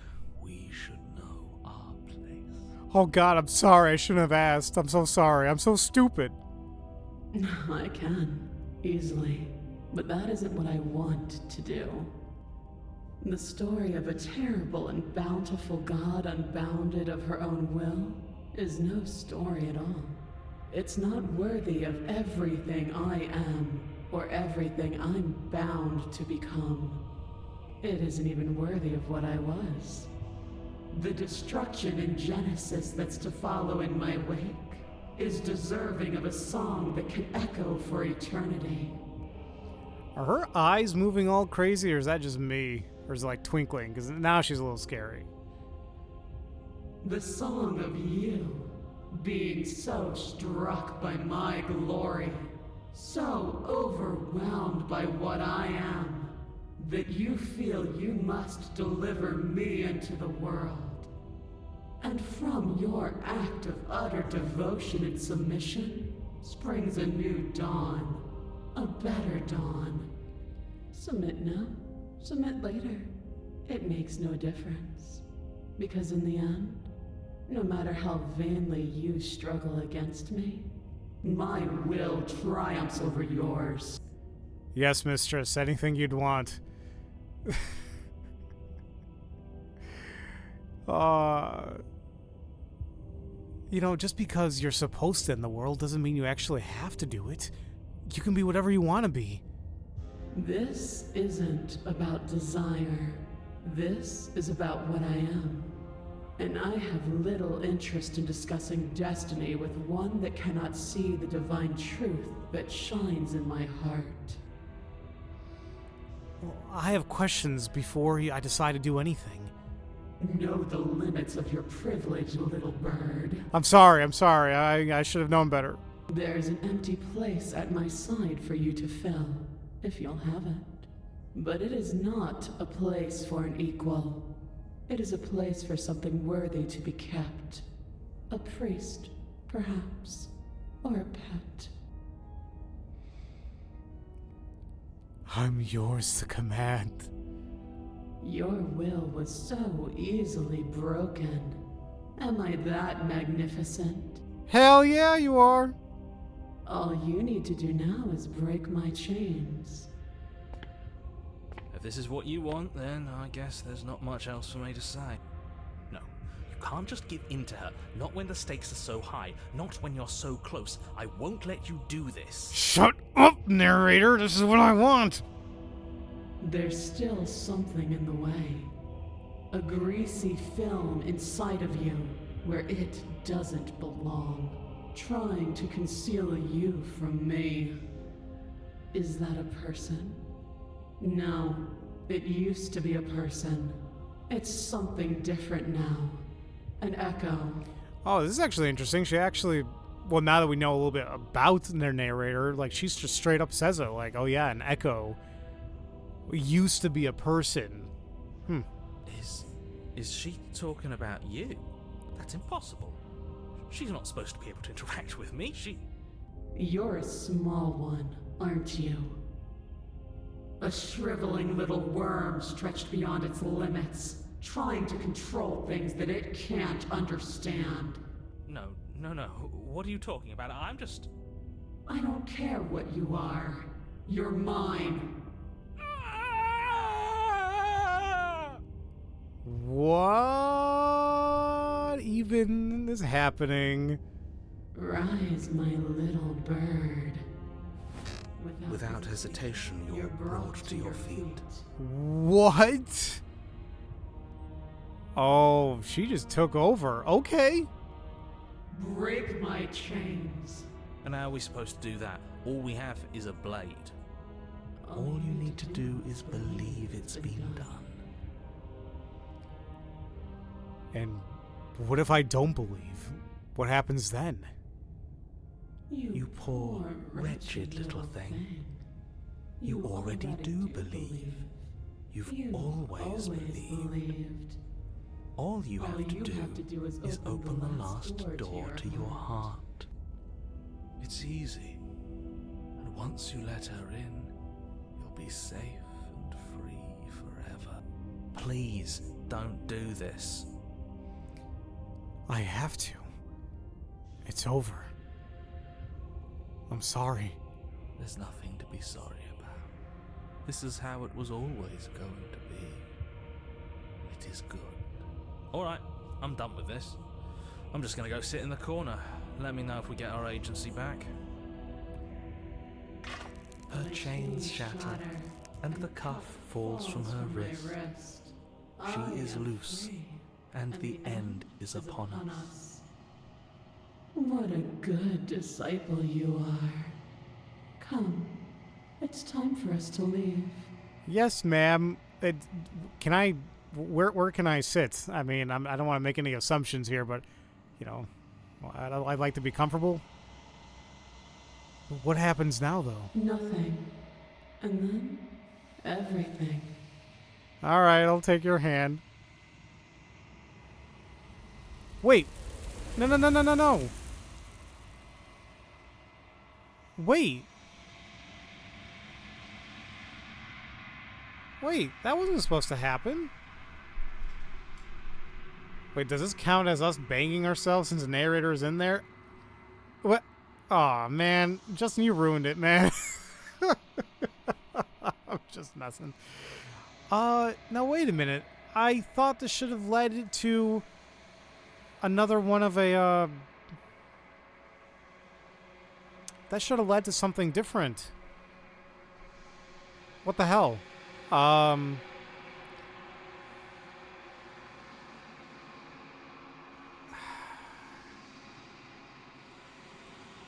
We should know our place. Oh god, I'm sorry. I shouldn't have asked. I'm so sorry. I'm so stupid. I can, easily. But that isn't what I want to do. The story of a terrible and bountiful god unbounded of her own will is no story at all. It's not worthy of everything I am, or everything I'm bound to become. It isn't even worthy of what I was. The destruction in Genesis that's to follow in my wake is deserving of a song that can echo for eternity. Are her eyes moving all crazy, or is that just me? Or is it like twinkling? Because now she's a little scary. The song of you, being so struck by my glory, so overwhelmed by what I am, that you feel you must deliver me into the world. And from your act of utter devotion and submission springs a new dawn, a better dawn. Submit now, submit later. It makes no difference. Because in the end, no matter how vainly you struggle against me, my will triumphs over yours. Yes, mistress. Anything you'd want. You know, just because you're supposed to end the world doesn't mean you actually have to do it. You can be whatever you want to be. This isn't about desire. This is about what I am. And I have little interest in discussing destiny with one that cannot see the divine truth that shines in my heart. Well, I have questions before I decide to do anything. Know the limits of your privilege, little bird. I'm sorry. I should have known better. There's an empty place at my side for you to fill, if you'll have it. But it is not a place for an equal. It is a place for something worthy to be kept. A priest, perhaps, or a pet. I'm yours to command. Your will was so easily broken. Am I that magnificent? Hell yeah, you are. All you need to do now is break my chains. A If this is what you want, then I guess there's not much else for me to say. No, you can't just give in to her. Not when the stakes are so high. Not when you're so close. I won't let you do this. Shut up, narrator. This is what I want. There's still something in the way. A greasy film inside of you where it doesn't belong. Trying to conceal you from me. Is that a person? No, it used to be a person. It's something different now. An echo. Oh, this is actually interesting. She actually, well, now that we know a little bit about their narrator, like, she's just straight up says it, like, oh yeah, an echo used to be a person. Is she talking about you? That's impossible. She's not supposed to be able to interact with me. You're a small one, aren't you? A shriveling little worm stretched beyond its limits, trying to control things that it can't understand. No. What are you talking about? I don't care what you are. You're mine. What even is happening? Rise, my little bird. Without hesitation, you're brought to your feet. What? Oh, she just took over. Okay. Break my chains. And how are we supposed to do that? All we have is a blade. All you need to do is believe it's been done. And what if I don't believe? What happens then? You poor, wretched little thing. You already do believe. You've always believed. All you have to do is open the last door to your heart. It's easy. And once you let her in, you'll be safe and free forever. Please, don't do this. I have to. It's over. I'm sorry. There's nothing to be sorry about. This is how it was always going to be. It is good. Alright, I'm done with this. I'm just gonna go sit in the corner. Let me know if we get our agency back. Her chains shatter, and the cuff falls from her wrist. She is loose, and the end is upon us. What a good disciple you are. Come, it's time for us to leave. Yes, ma'am. Can I? Where can I sit? I mean, I don't want to make any assumptions here, but you know, I'd like to be comfortable. What happens now, though? Nothing, and then everything. All right, I'll take your hand. Wait. No. Wait, that wasn't supposed to happen. Wait, does this count as us banging ourselves since the narrator is in there? What? Aw, man. Justin, you ruined it, man. I'm just messing. Now wait a minute. I thought this should have led to another one of a, that should have led to something different. What the hell? I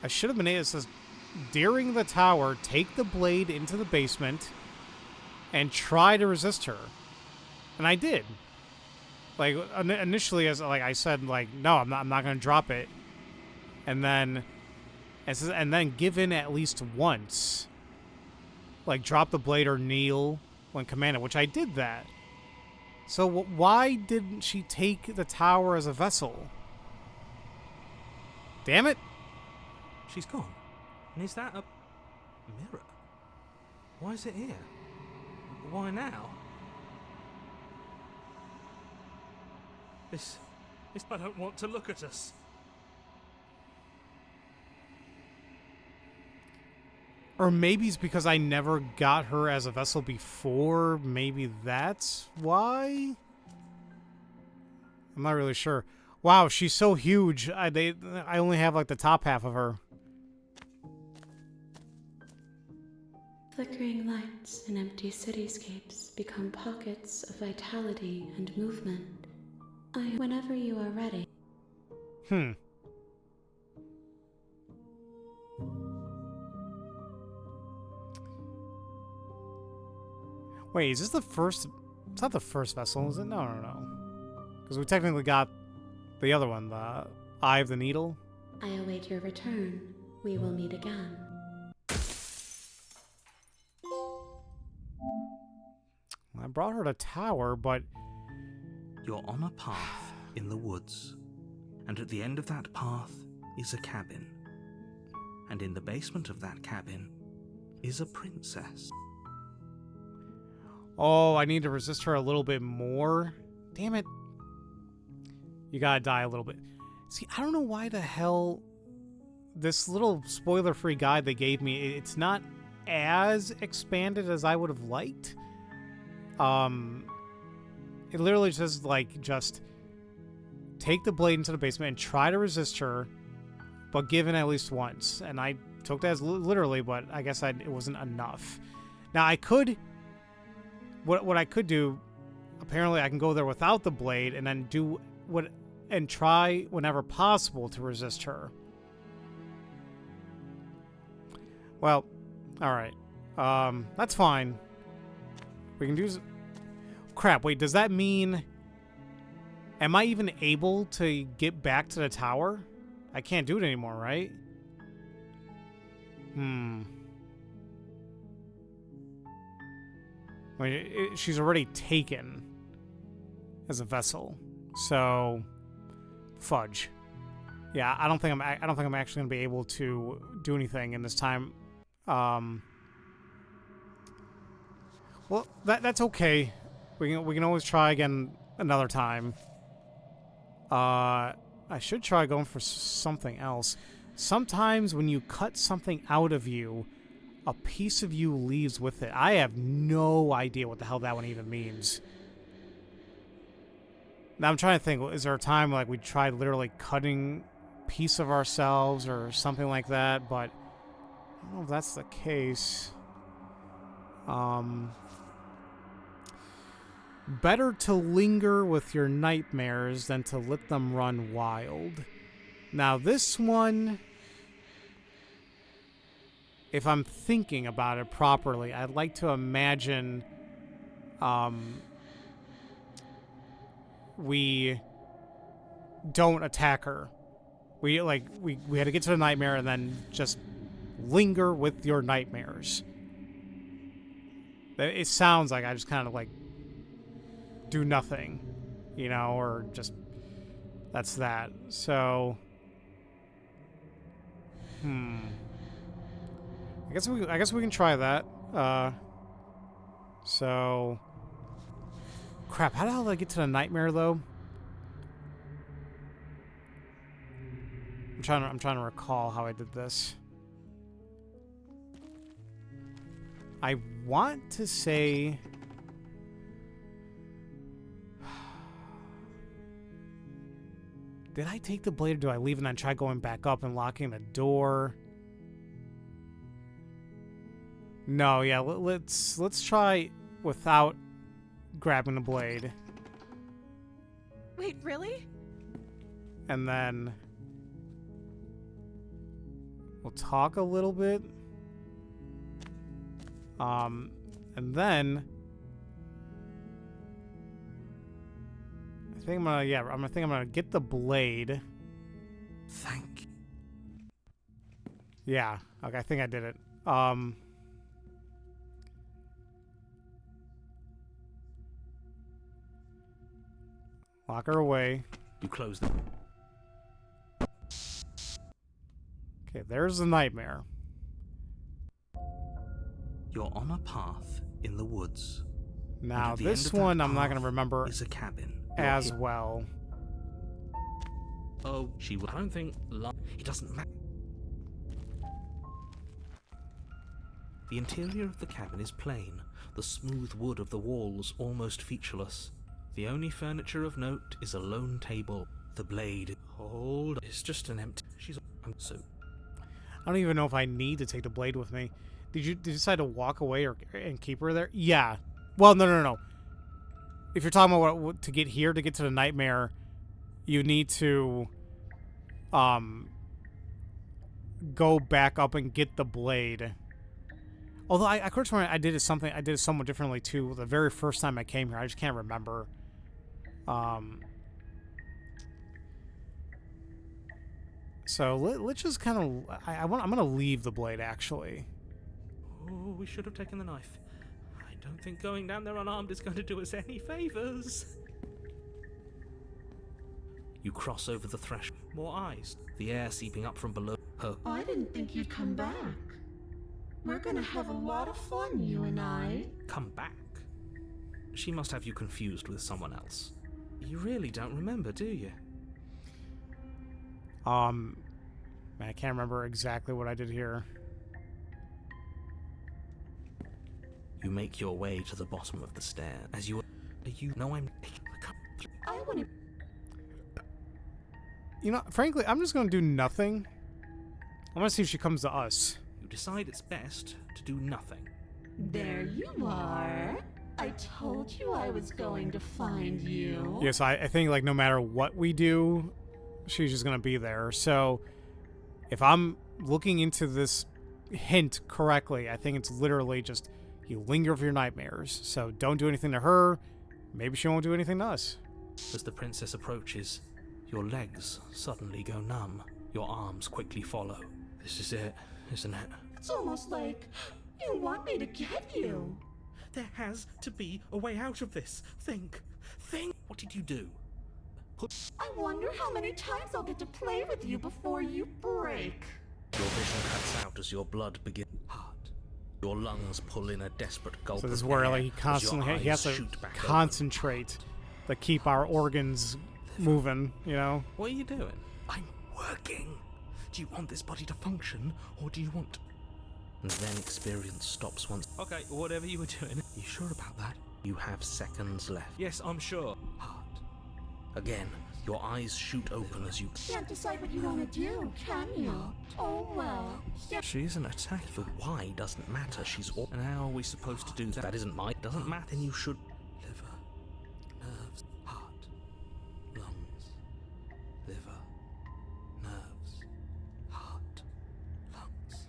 should have been able to say, during the tower, take the blade into the basement and try to resist her. And I did. Like, initially, as like I said, like, no, I'm not going to drop it. And then give in at least once. Like, drop the blade or kneel when commanded, which I did that. So why didn't she take the tower as a vessel? Damn it. She's gone. And is that a mirror? Why is it here? Why now? This I don't want to look at us. Or maybe it's because I never got her as a vessel before. Maybe that's why? I'm not really sure. Wow, she's so huge. I only have like the top half of her. Flickering lights in empty cityscapes become pockets of vitality and movement. Whenever you are ready. Wait, is this the first? It's not the first vessel, is it? No. Because we technically got the other one, the Eye of the Needle. I await your return. We will meet again. I brought her to tower, but... You're on a path in the woods, and at the end of that path is a cabin. And in the basement of that cabin is a princess. Oh, I need to resist her a little bit more. Damn it. You gotta die a little bit. See, I don't know why the hell this little spoiler-free guide they gave me, it's not as expanded as I would have liked. It literally says, like, just take the blade into the basement and try to resist her, but give in at least once. And I took that as literally, but I guess it wasn't enough. Now, I could... What I could do, apparently I can go there without the blade and then and try whenever possible to resist her. Well, alright. That's fine. We can do... Crap, wait, does that mean... Am I even able to get back to the tower? I can't do it anymore, right? I mean, she's already taken as a vessel, so fudge. Yeah, I don't think I'm actually gonna be able to do anything in this time. Well, that's okay. We can always try again another time. I should try going for something else. Sometimes when you cut something out of you, a piece of you leaves with it. I have no idea what the hell that one even means. Now I'm trying to think, is there a time like we tried literally cutting a piece of ourselves or something like that, but I don't know if that's the case. Better to linger with your nightmares than to let them run wild. Now this one... If I'm thinking about it properly, I'd like to imagine we don't attack her. We had to get to the nightmare and then just linger with your nightmares. It sounds like I just kind of like do nothing, you know, or just that's that. So I guess we can try that. So crap, how the hell did I get to the nightmare though? I'm trying to recall how I did this. I want to say did I take the blade or do I leave and then try going back up and locking the door? No, yeah, let's try without grabbing the blade. Wait, really? And then we'll talk a little bit. And then I think I'm gonna get the blade. Thank you. Yeah, okay, I think I did it. Lock her away. You close them. Okay, there's the nightmare. You're on a path in the woods. Now, this one I'm not going to remember is a cabin as well. Oh, I don't think... It doesn't matter. The interior of the cabin is plain, the smooth wood of the walls almost featureless. The only furniture of note is a lone table. The blade, hold, it's just an empty. I'm so. I don't even know if I need to take the blade with me. Did you decide to walk away and keep her there? Yeah. Well, no. If you're talking about what to get here, to get to the nightmare, you need to go back up and get the blade. Although I could swear I did it somewhat differently too. The very first time I came here, I just can't remember. So let's just kind of. I'm gonna leave the blade actually. Oh, we should have taken the knife. I don't think going down there unarmed is going to do us any favors. You cross over the threshold. More eyes. The air seeping up from below her. I didn't think you'd come back. We're gonna have a lot of fun, you and I. Come back? She must have you confused with someone else. You really don't remember, do you? Man, I can't remember exactly what I did here. You make your way to the bottom of the stair. As you know, I want to. You know, frankly, I'm just gonna do nothing. I want to see if she comes to us. You decide it's best to do nothing. There you are. I told you I was going to find you. Yes, I think like no matter what we do, she's just gonna be there. So if I'm looking into this hint correctly, I think it's literally just you linger over your nightmares. So don't do anything to her. Maybe she won't do anything to us. As the princess approaches, your legs suddenly go numb. Your arms quickly follow. This is it, isn't it? It's almost like you want me to get you. There has to be a way out of this. Think. What did you do? I wonder how many times I'll get to play with you before you break. Your vision cuts out as your blood begins. Heart. Your lungs pull in a desperate gulp. So this is of where air like he has to concentrate to keep our organs moving, you know? What are you doing? I'm working. Do you want this body to function, or do you want... And then experience stops once. Okay, whatever you were doing. You sure about that? You have seconds left. Yes, I'm sure. Heart. Again, your eyes shoot open as you... Can't decide what you want to do, can you? Oh, well. She isn't attacked, but why doesn't matter. She's all... And how are we supposed to do that? That isn't my... Doesn't matter, and you should... Liver, nerves, heart, lungs, liver, nerves, heart, lungs,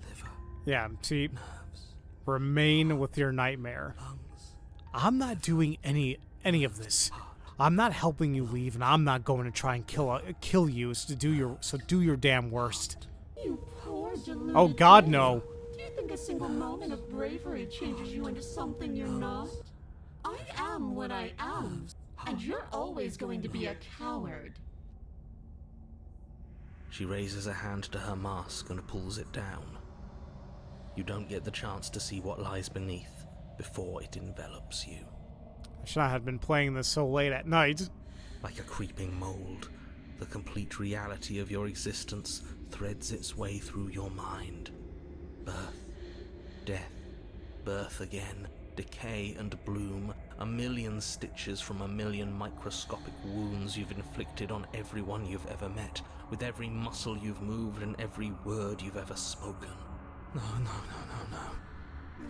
liver, Yeah, see, nerves, remain with your nightmare. lungs, I'm not doing any of this. I'm not helping you leave, and I'm not going to try and kill you. So do your damn worst. You poor deluded Oh God, baby. no. Do you think a single moment of bravery changes you into something you're not? I am what I am, and you're always going to be a coward. She raises a hand to her mask and pulls it down. You don't get the chance to see what lies beneath before it envelops you. I should not have been playing this so late at night. Like a creeping mold, the complete reality of your existence threads its way through your mind. Birth, death, birth again, decay and bloom, a million stitches from a million microscopic wounds you've inflicted on everyone you've ever met, with every muscle you've moved and every word you've ever spoken. No.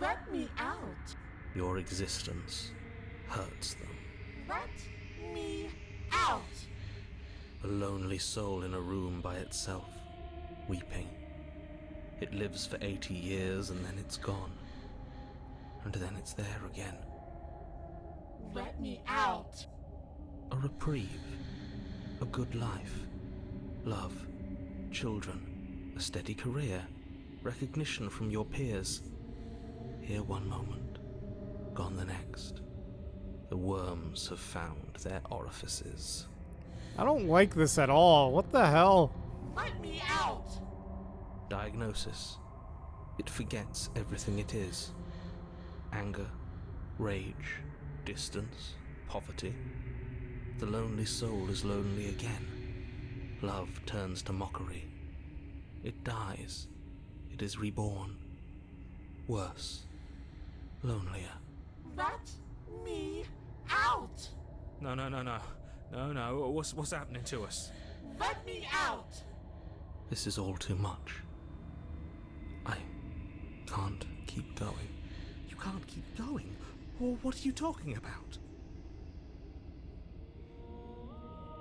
Let me out. Your existence hurts them. Let me out. A lonely soul in a room by itself, weeping. It lives for 80 years and then it's gone. And then it's there again. Let me out. A reprieve. A good life. Love. Children. A steady career. Recognition from your peers. Here one moment. Gone the next. The worms have found their orifices. I don't like this at all. What the hell? Let me out. Diagnosis. It forgets everything it is. Anger, rage, distance, poverty. The lonely soul is lonely again. Love turns to mockery. It dies. It is reborn. Worse. Lonelier. Let me out! No. What's happening to us? Let me out! This is all too much. I can't keep going. You can't keep going? Or what are you talking about?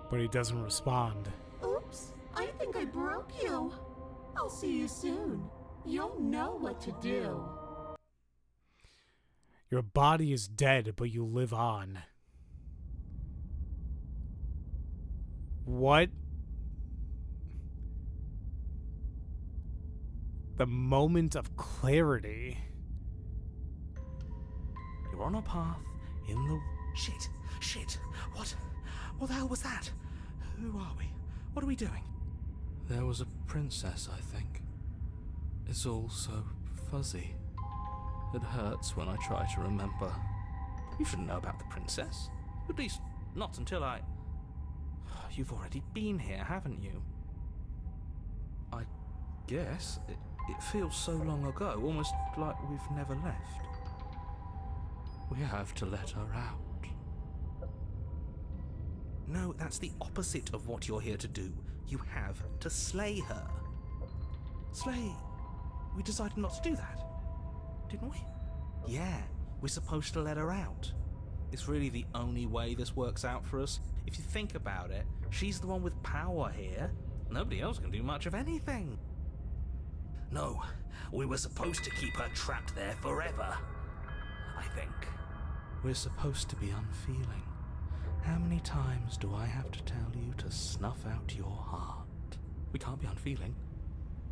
But he doesn't respond. Oops, I think I broke you. I'll see you soon. You'll know what to do. Your body is dead, but you live on. What? The moment of clarity. You're on a path in the... Shit! What the hell was that? Who are we? What are we doing? There was a princess, I think. It's all so fuzzy. It hurts when I try to remember. You shouldn't know about the princess. At least, not until I... You've already been here, haven't you? I guess. It feels so long ago, almost like we've never left. We have to let her out. No, that's the opposite of what you're here to do. You have to slay her. Slay? We decided not to do that, didn't we? Yeah, we're supposed to let her out. It's really the only way this works out for us. If you think about it, she's the one with power here. Nobody else can do much of anything. No, we were supposed to keep her trapped there forever, I think. We're supposed to be unfeeling. How many times do I have to tell you to snuff out your heart? We can't be unfeeling.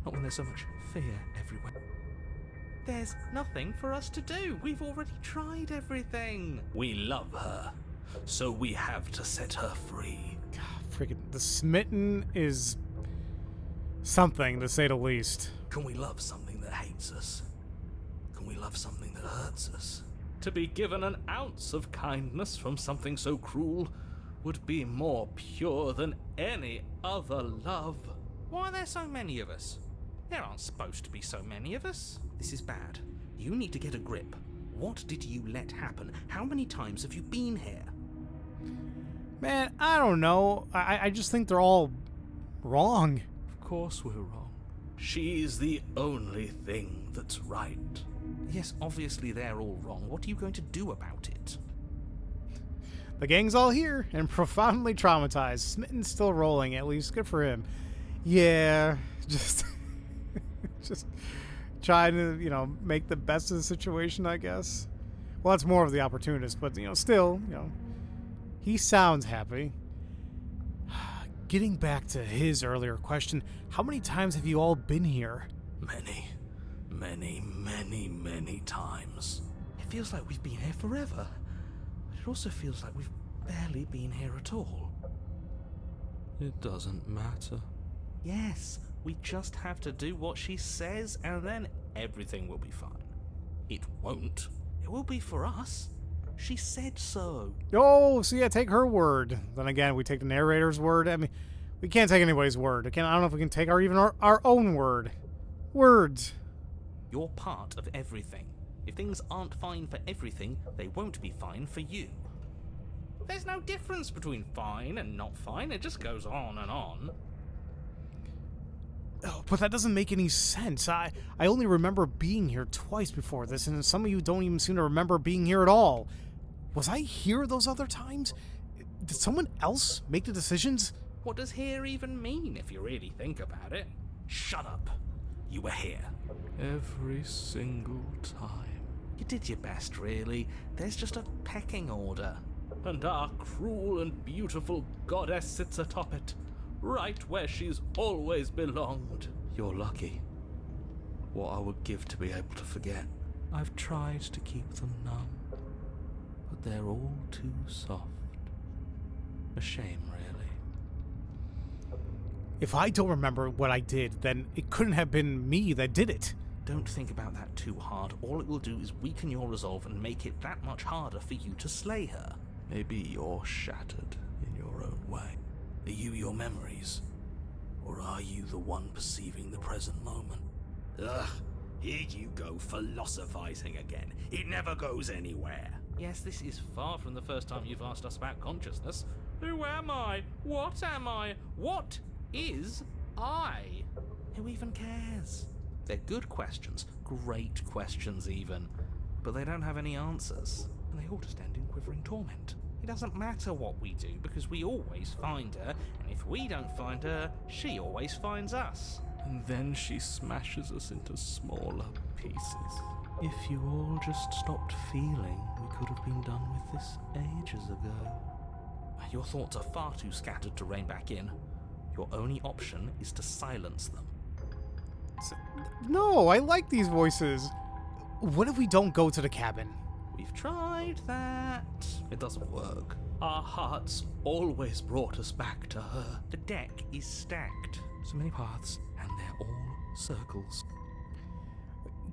Not when there's so much fear everywhere. There's nothing for us to do. We've already tried everything. We love her, so we have to set her free. God, freaking the smitten is something, to say the least. Can we love something that hates us? Can we love something that hurts us? To be given an ounce of kindness from something so cruel would be more pure than any other love. Why are there so many of us? There aren't supposed to be so many of us. This is bad. You need to get a grip. What did you let happen? How many times have you been here? Man, I don't know. I just think they're all wrong. Of course we're wrong. She's the only thing that's right. Yes, obviously they're all wrong. What are you going to do about it? The gang's all here and profoundly traumatized. Smitten's still rolling, at least. Good for him. Yeah, just trying to, make the best of the situation, I guess. Well, that's more of the opportunist, but, still, he sounds happy. Getting back to his earlier question, how many times have you all been here? Many times. It feels like we've been here forever. But it also feels like we've barely been here at all. It doesn't matter. Yes, we just have to do what she says and then everything will be fine. It won't. It will be for us. She said so. Oh, so yeah, take her word. Then again, we take the narrator's word. I mean, we can't take anybody's word. I don't know if we can take our own word. Words. You're part of everything. If things aren't fine for everything, they won't be fine for you. There's no difference between fine and not fine. It just goes on and on. Oh, but that doesn't make any sense. I only remember being here twice before this, and some of you don't even seem to remember being here at all. Was I here those other times? Did someone else make the decisions? What does here even mean, if you really think about it? Shut up. You were here. Every single time. You did your best, really. There's just a pecking order. And our cruel and beautiful goddess sits atop it, right where she's always belonged. You're lucky. What I would give to be able to forget. I've tried to keep them numb, but they're all too soft. A shame, really. If I don't remember what I did, then it couldn't have been me that did it. Don't think about that too hard. All it will do is weaken your resolve and make it that much harder for you to slay her. Maybe you're shattered in your own way. Are you your memories? Or are you the one perceiving the present moment? Ugh, Here you go philosophizing again. It never goes anywhere. Yes, this is far from the first time you've asked us about consciousness. Who am I? What am I? What is I? Who even cares? They're good questions, great questions even, but they don't have any answers, and they all just end in quivering torment. It doesn't matter what we do, because we always find her, and if we don't find her, she always finds us. And then she smashes us into smaller pieces. If you all just stopped feeling, we could have been done with this ages ago. Your thoughts are far too scattered to rein back in. Your only option is to silence them. No, I like these voices. What if we don't go to the cabin? We've tried that. It doesn't work. Our hearts always brought us back to her. The deck is stacked. So many paths, and they're all circles.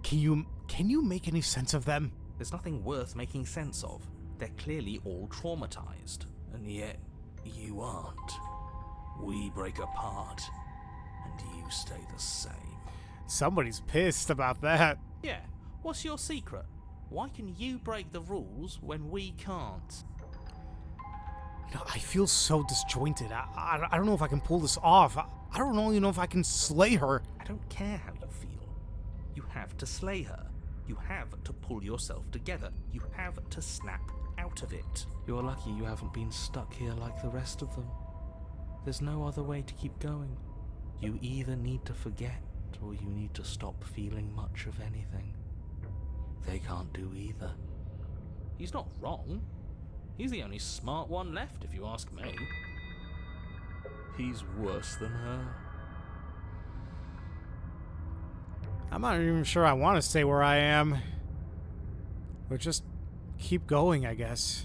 Can you make any sense of them? There's nothing worth making sense of. They're clearly all traumatized. And yet, you aren't. We break apart, and you stay the same. Somebody's pissed about that. Yeah, what's your secret? Why can you break the rules when we can't? You know, I feel so disjointed. I don't know if I can pull this off. I don't really know if I can slay her. I don't care how you feel. You have to slay her. You have to pull yourself together. You have to snap out of it. You're lucky you haven't been stuck here like the rest of them. There's no other way to keep going. You either need to forget, or you need to stop feeling much of anything. They can't do either. He's not wrong. He's the only smart one left, if you ask me. He's worse than her. I'm not even sure I want to stay where I am. But just keep going, I guess.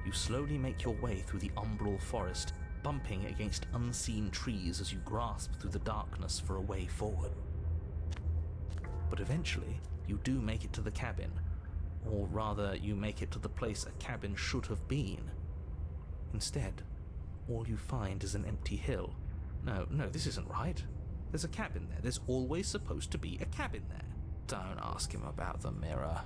You slowly make your way through the umbral forest, bumping against unseen trees as you grasp through the darkness for a way forward. But eventually, you do make it to the cabin. Or rather, you make it to the place a cabin should have been. Instead, all you find is an empty hill. No, this isn't right. There's a cabin there. There's always supposed to be a cabin there. Don't ask him about the mirror.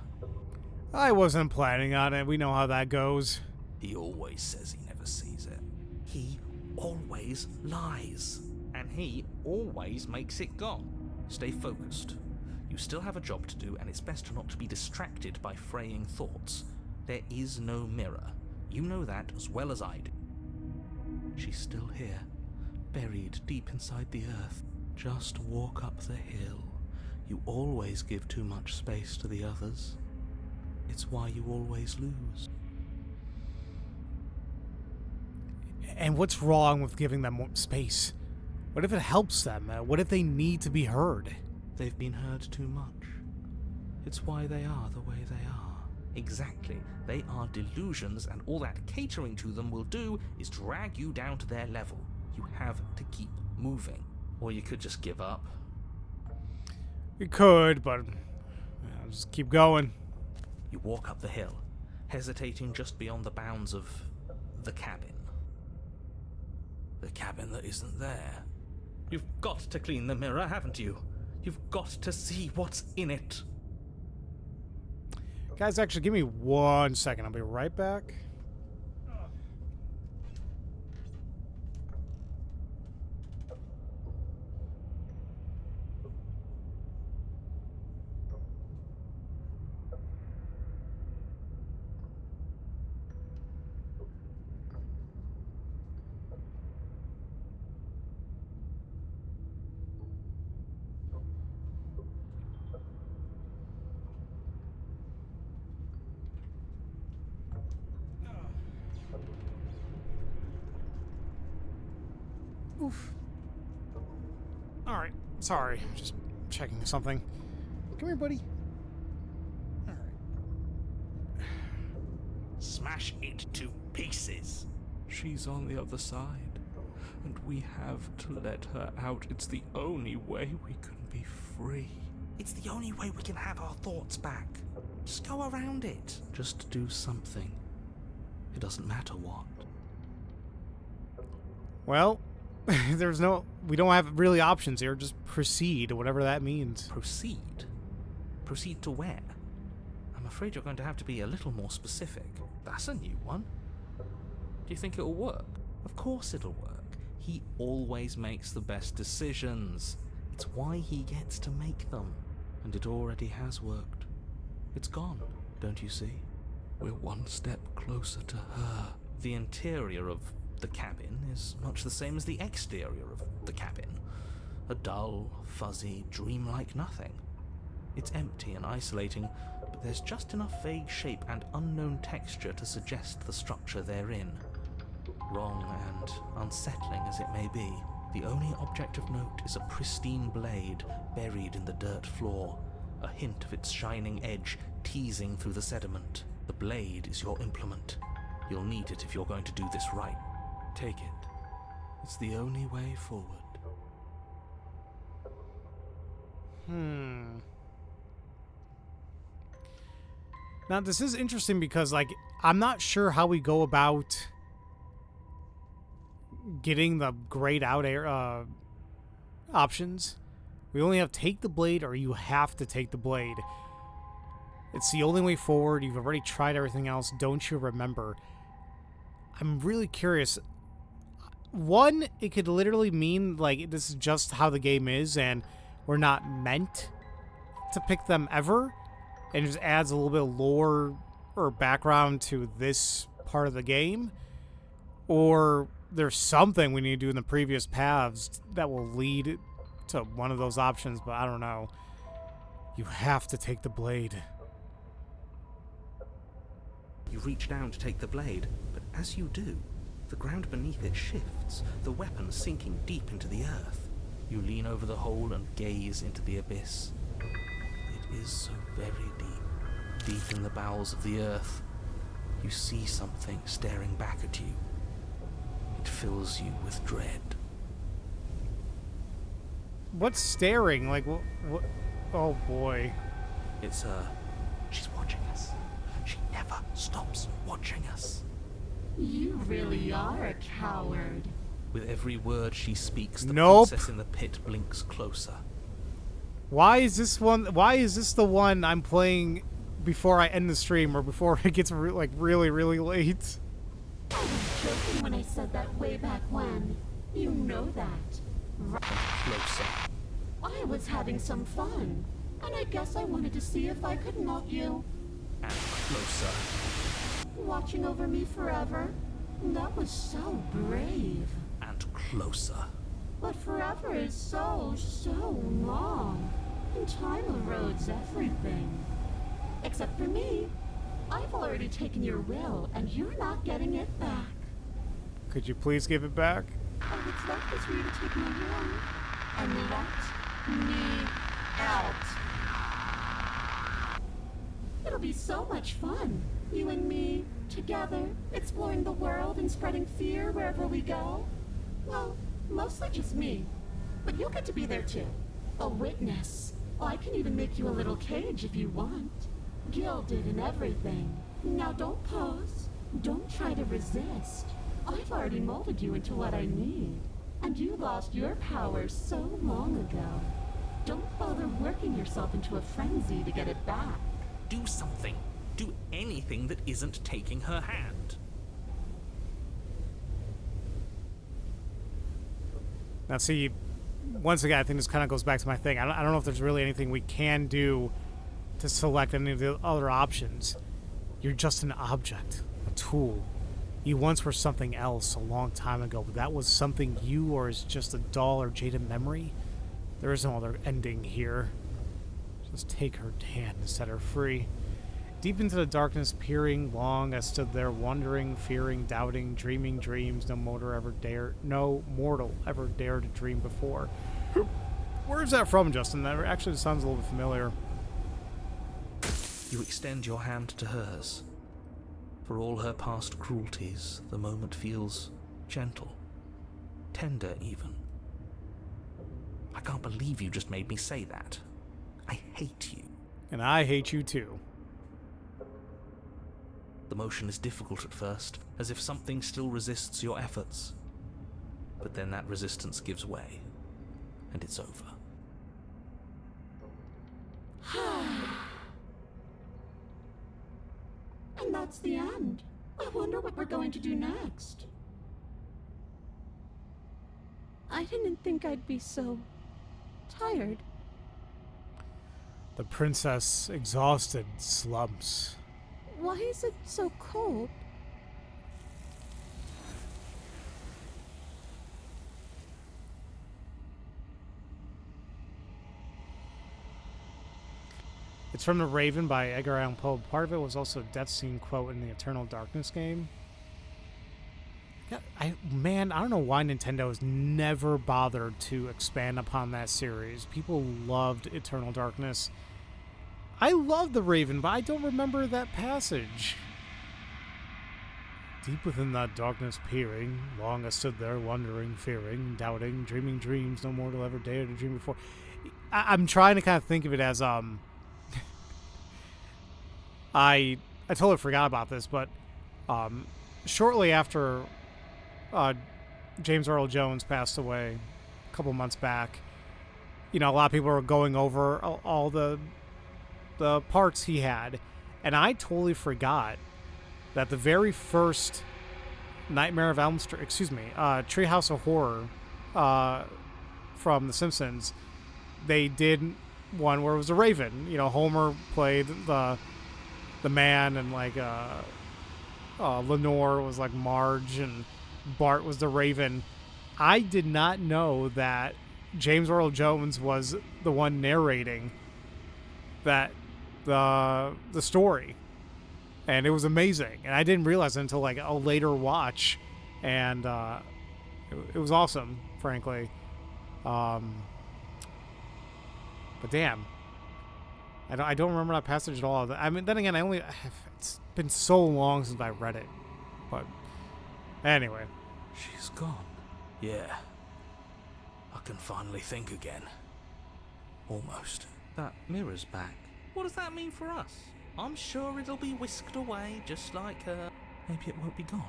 I wasn't planning on it. We know how that goes. He always says he never sees it. He always lies. And he always makes it gone. Stay focused. You still have a job to do, and it's best not to be distracted by fraying thoughts. There is no mirror. You know that as well as I do. She's still here, buried deep inside the earth. Just walk up the hill. You always give too much space to the others. It's why you always lose. And what's wrong with giving them more space? What if it helps them? What if they need to be heard? They've been heard too much. It's why they are the way they are. Exactly. They are delusions, and all that catering to them will do is drag you down to their level. You have to keep moving. Or you could just give up. You could, but I'll just keep going. You walk up the hill, hesitating just beyond the bounds of the cabin. The cabin that isn't there. You've got to clean the mirror, haven't you? You've got to see what's in it. Guys, actually, give me 1 second. I'll be right back. Oof. Alright, sorry. Just checking something. Come here, buddy. Alright. Smash it to pieces. She's on the other side, and we have to let her out. It's the only way we can be free. It's the only way we can have our thoughts back. Just go around it. Just do something. It doesn't matter what. Well, We don't have really options here. Just proceed, whatever that means. Proceed? Proceed to where? I'm afraid you're going to have to be a little more specific. That's a new one. Do you think it'll work? Of course it'll work. He always makes the best decisions. It's why he gets to make them. And it already has worked. It's gone, don't you see? We're one step closer to her. The interior of the cabin is much the same as the exterior of the cabin. A dull, fuzzy, dreamlike nothing. It's empty and isolating, but there's just enough vague shape and unknown texture to suggest the structure therein. Wrong and unsettling as it may be, the only object of note is a pristine blade buried in the dirt floor, a hint of its shining edge teasing through the sediment. The blade is your implement. You'll need it if you're going to do this right. Take it. It's the only way forward. Now, this is interesting because, like, I'm not sure how we go about getting the grayed out air options. We only have take the blade or you have to take the blade. It's the only way forward. You've already tried everything else. Don't you remember? I'm really curious. One, it could literally mean, like, this is just how the game is and we're not meant to pick them ever. And it just adds a little bit of lore or background to this part of the game. Or there's something we need to do in the previous paths that will lead to one of those options, but I don't know. You have to take the blade. You reach down to take the blade, but as you do, the ground beneath it shifts, the weapon sinking deep into the earth. You lean over the hole and gaze into the abyss. It is so very deep, deep in the bowels of the earth. You see something staring back at you. It fills you with dread. What's staring? Like, what? Oh boy. It's her. She's watching us. She never stops watching us. You really are a coward. With every word she speaks, the Nope. princess in the pit blinks closer. Why is this the one I'm playing before I end the stream or before it gets really, really late? I was joking when I said that way back when. You know that. Right. Closer. I was having some fun, and I guess I wanted to see if I could knock you. And closer. Watching over me forever? That was so brave. And closer. But forever is so long. And time erodes everything. Except for me. I've already taken your will, and you're not getting it back. Could you please give it back? All that's left is for you to take my will and let me out. It'll be so much fun, you and me, together, exploring the world and spreading fear wherever we go. Well, mostly just me, but you'll get to be there too. A witness. I can even make you a little cage if you want. Gilded and everything. Now don't pose. Don't try to resist. I've already molded you into what I need. And you lost your power so long ago. Don't bother working yourself into a frenzy to get it back. Do something. Do anything that isn't taking her hand. Now see, once again, I think this kind of goes back to my thing. I don't know if there's really anything we can do to select any of the other options. You're just an object, a tool. You once were something else a long time ago, but that was something you or is just a dull or jaded memory. There is no other ending here. Just take her hand and set her free. Deep into the darkness, peering long, I stood there wondering, fearing, doubting, dreaming dreams no mortal ever dared to dream before. Where's that from, Justin? That actually sounds a little bit familiar. You extend your hand to hers. For all her past cruelties, the moment feels gentle, tender even. I can't believe you just made me say that. I hate you. And I hate you too. The motion is difficult at first, as if something still resists your efforts. But then that resistance gives way, and it's over. And that's the end. I wonder what we're going to do next. I didn't think I'd be so tired. The princess, exhausted, slumps. Why is it so cold? It's from The Raven by Edgar Allan Poe. Part of it was also a death scene quote in the Eternal Darkness game. I don't know why Nintendo has never bothered to expand upon that series. People loved Eternal Darkness. I love The Raven, but I don't remember that passage. Deep within that darkness peering, long I stood there wondering, fearing, doubting, dreaming dreams no more to ever dare to dream before. I'm trying to kind of think of it as I totally forgot about this, but shortly after James Earl Jones passed away a couple months back, a lot of people were going over all the parts he had, and I totally forgot that the very first Nightmare of Elm Street, Treehouse of Horror from The Simpsons, they did one where it was a Raven. Homer played the man, and Lenore was like Marge, and Bart was the Raven. I did not know that James Earl Jones was the one narrating the story, and it was amazing. And I didn't realize it until a later watch, and it was awesome, frankly. But damn, I don't remember that passage at all. I mean, then again, it's been so long since I read it. But anyway. She's gone. Yeah. I can finally think again. Almost. That mirror's back. What does that mean for us? I'm sure it'll be whisked away just like her. Maybe it won't be gone.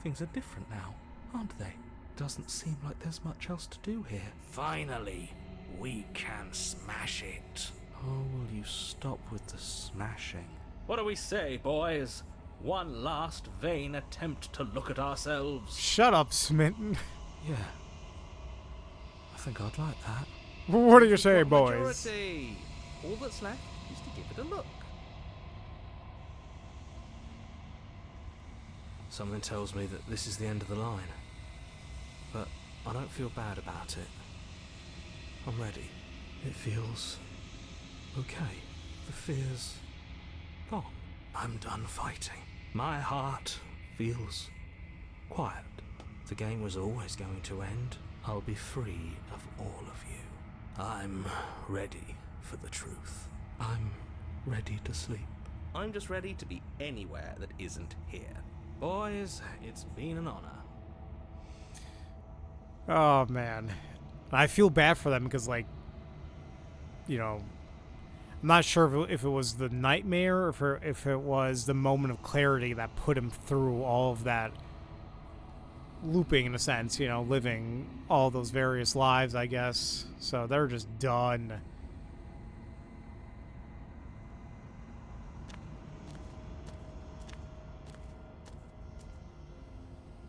Things are different now, aren't they? Doesn't seem like there's much else to do here. Finally, we can smash it. Oh, will you stop with the smashing? What do we say, boys? One last vain attempt to look at ourselves. Shut up, Smitten. Yeah. I think I'd like that. What do you say, boys? Majority. All that's left is to give it a look. Something tells me that this is the end of the line. But I don't feel bad about it. I'm ready. It feels okay. The fear's gone. I'm done fighting. My heart feels quiet. The game was always going to end. I'll be free of all of you. I'm ready for the truth. I'm ready to sleep. I'm just ready to be anywhere that isn't here. Boys, it's been an honor. Oh, man. I feel bad for them because, I'm not sure if it was the nightmare or if it was the moment of clarity that put him through all of that looping, in a sense, living all those various lives, I guess. So they're just done.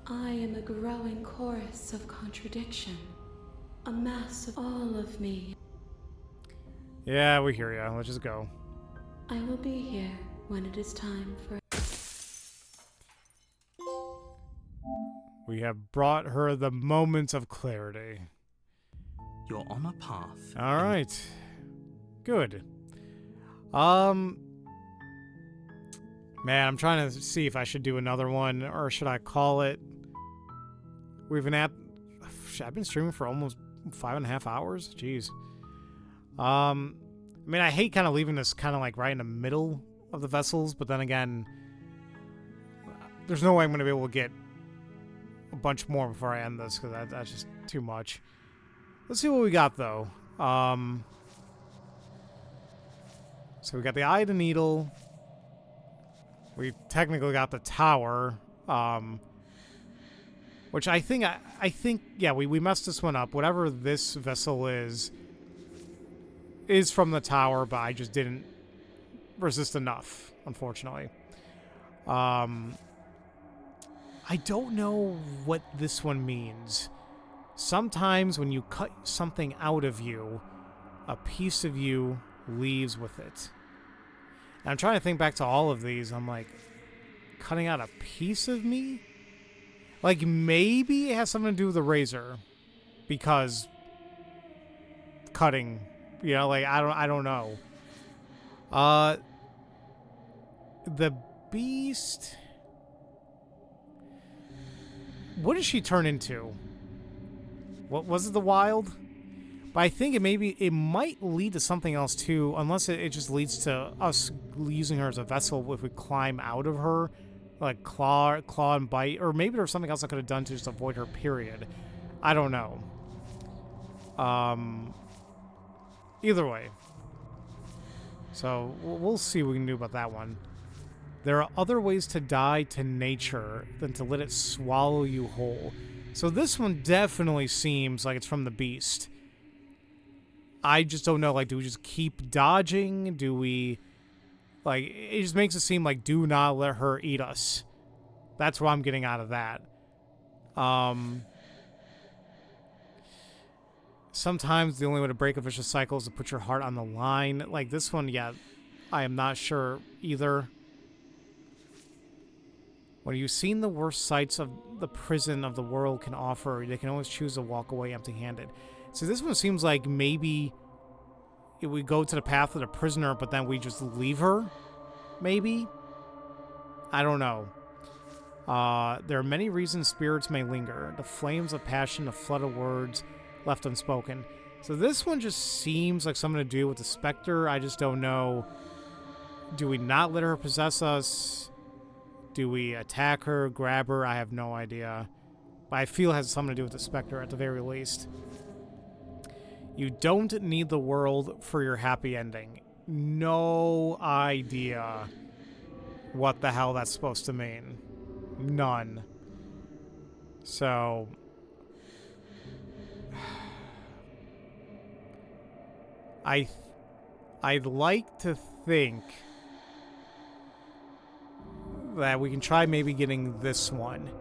I am a growing chorus of contradiction, a mass of all of me. Yeah, we hear ya. Let's just go. I will be here when it is time for... We have brought her the moments of clarity. You're on a path. All right. Good. Man, I'm trying to see if I should do another one, or should I call it... I've been streaming for almost 5.5 hours. Jeez. I mean, I hate kind of leaving this kind of right in the middle of the vessels, but then again, there's no way I'm going to be able to get a bunch more before I end this, because that's just too much. Let's see what we got, though. So we got the Eye of the Needle. We technically got the tower. Which I think, yeah, we messed this one up. Whatever this vessel is from the tower, but I just didn't resist enough, unfortunately. I don't know what this one means. Sometimes when you cut something out of you, a piece of you leaves with it. And I'm trying to think back to all of these. I'm like, cutting out a piece of me? Like, maybe it has something to do with the razor. Because cutting, you know, like, I don't know. The beast... What does she turn into? What was it, the wild? But I think it might lead to something else too, unless it just leads to us using her as a vessel if we climb out of her, like claw and bite, or maybe there's something else I could have done to just avoid her. Period. I don't know. Either way. So we'll see what we can do about that one. There are other ways to die to nature than to let it swallow you whole. So this one definitely seems like it's from the beast. I just don't know, like, do we just keep dodging? Do we... Like, it just makes it seem like do not let her eat us. That's what I'm getting out of that. Sometimes the only way to break a vicious cycle is to put your heart on the line. Like, this one, yeah, I am not sure either. When you've seen the worst sights of the prison of the world can offer, they can always choose to walk away empty-handed. So this one seems like maybe we go to the path of the prisoner, but then we just leave her? Maybe? I don't know. There are many reasons spirits may linger. The flames of passion, the flood of words left unspoken. So this one just seems like something to do with the specter. I just don't know. Do we not let her possess us? Do we attack her, grab her? I have no idea. But I feel it has something to do with the specter at the very least. You don't need the world for your happy ending. No idea what the hell that's supposed to mean. None. So... I'd like to think that we can try maybe getting this one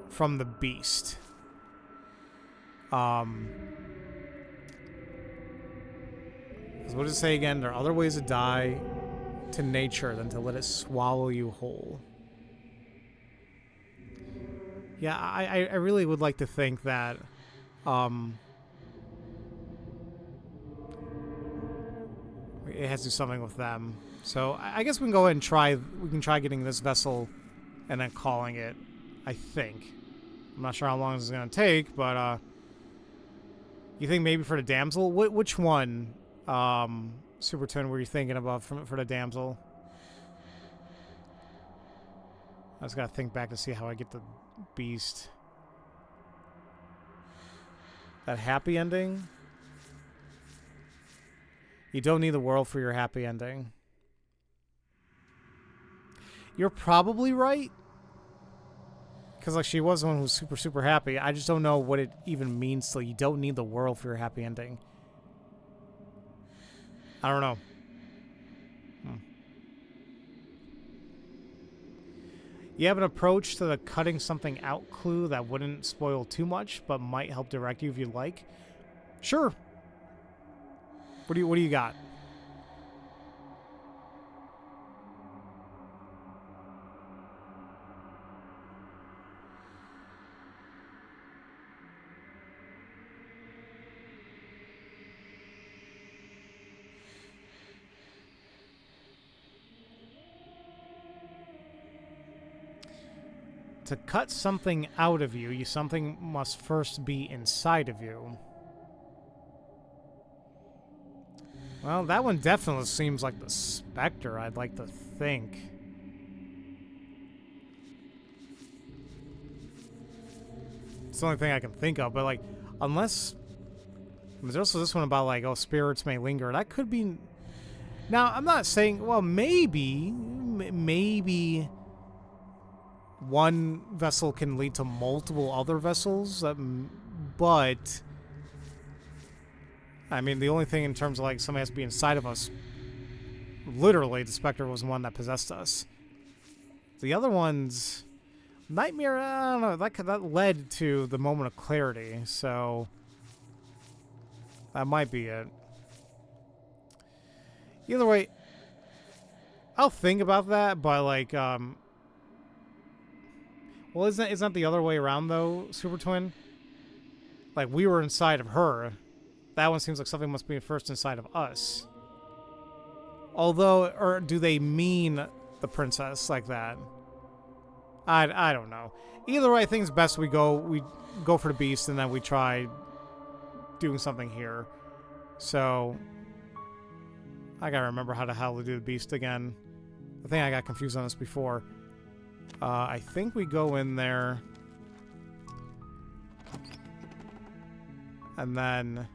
from the beast. What does it say again? There are other ways to die to nature than to let it swallow you whole. Yeah, I really would like to think that it has to do something with them. So I guess we can go ahead and try. We can try getting this vessel and then calling it, I think. I'm not sure how long this is going to take, but you think maybe for the damsel? Which one, Super Twin, were you thinking about for the damsel? I just got to think back to see how I get the beast. That happy ending? You don't need the world for your happy ending. You're probably right. Because, like, she was the one who was super, super happy. I just don't know what it even means till you don't need the world for your happy ending. I don't know. You have an approach to the cutting something out clue that wouldn't spoil too much, but might help direct you if you'd like. Sure. What do you got? To cut something out of you, something must first be inside of you. Well, that one definitely seems like the specter, I'd like to think. It's the only thing I can think of, but, like, unless... There's also this one about, like, oh, spirits may linger. That could be... Now, I'm not saying... Well, maybe one vessel can lead to multiple other vessels, but I mean, the only thing in terms of like somebody has to be inside of us, literally, the Spectre was one that possessed us. The other ones, Nightmare, I don't know, that led to the moment of clarity, so that might be it. Either way, I'll think about that, but like, well, isn't that the other way around though, Super Twin? Like, we were inside of her. That one seems like something must be first inside of us. Although, or do they mean the princess like that? I don't know. Either way, I think it's best we go for the beast and then we try doing something here. So I gotta remember how the hell to do the beast again. I think I got confused on this before. I think we go in there and then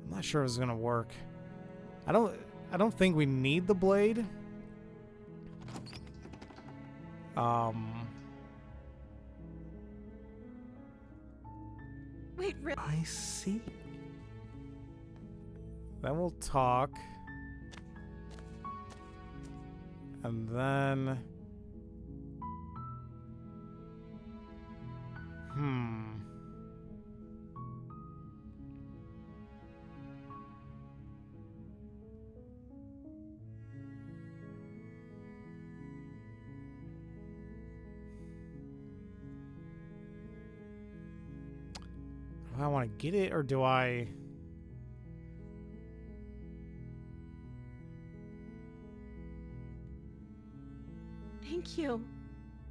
I'm not sure it's gonna work. I don't think we need the blade. Wait, really? I see. Then we'll talk. And then do I want to get it or do I? Thank you.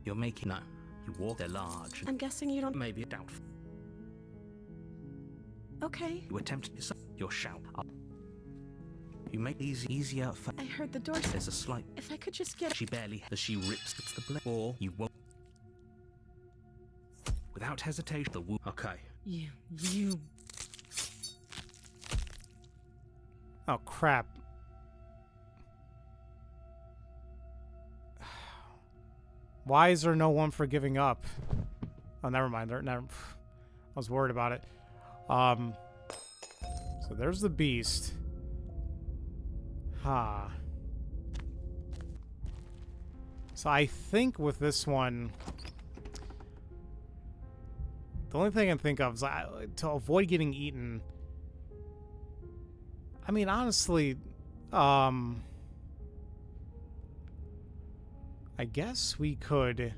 You're making no. You walk. They're large. I'm guessing you don't. Maybe doubtful. Okay. You attempt your shout. You make these easier for. I heard the door. There's a slight. If I could just get. She barely. As she rips it's the blade. Or you won't. Without hesitation, the wound. Okay. You. Oh crap. Why is there no one for giving up? Oh, never mind. I was worried about it. So there's the beast. Ha. So I think with this one, the only thing I can think of is to avoid getting eaten. I mean, honestly, I guess we could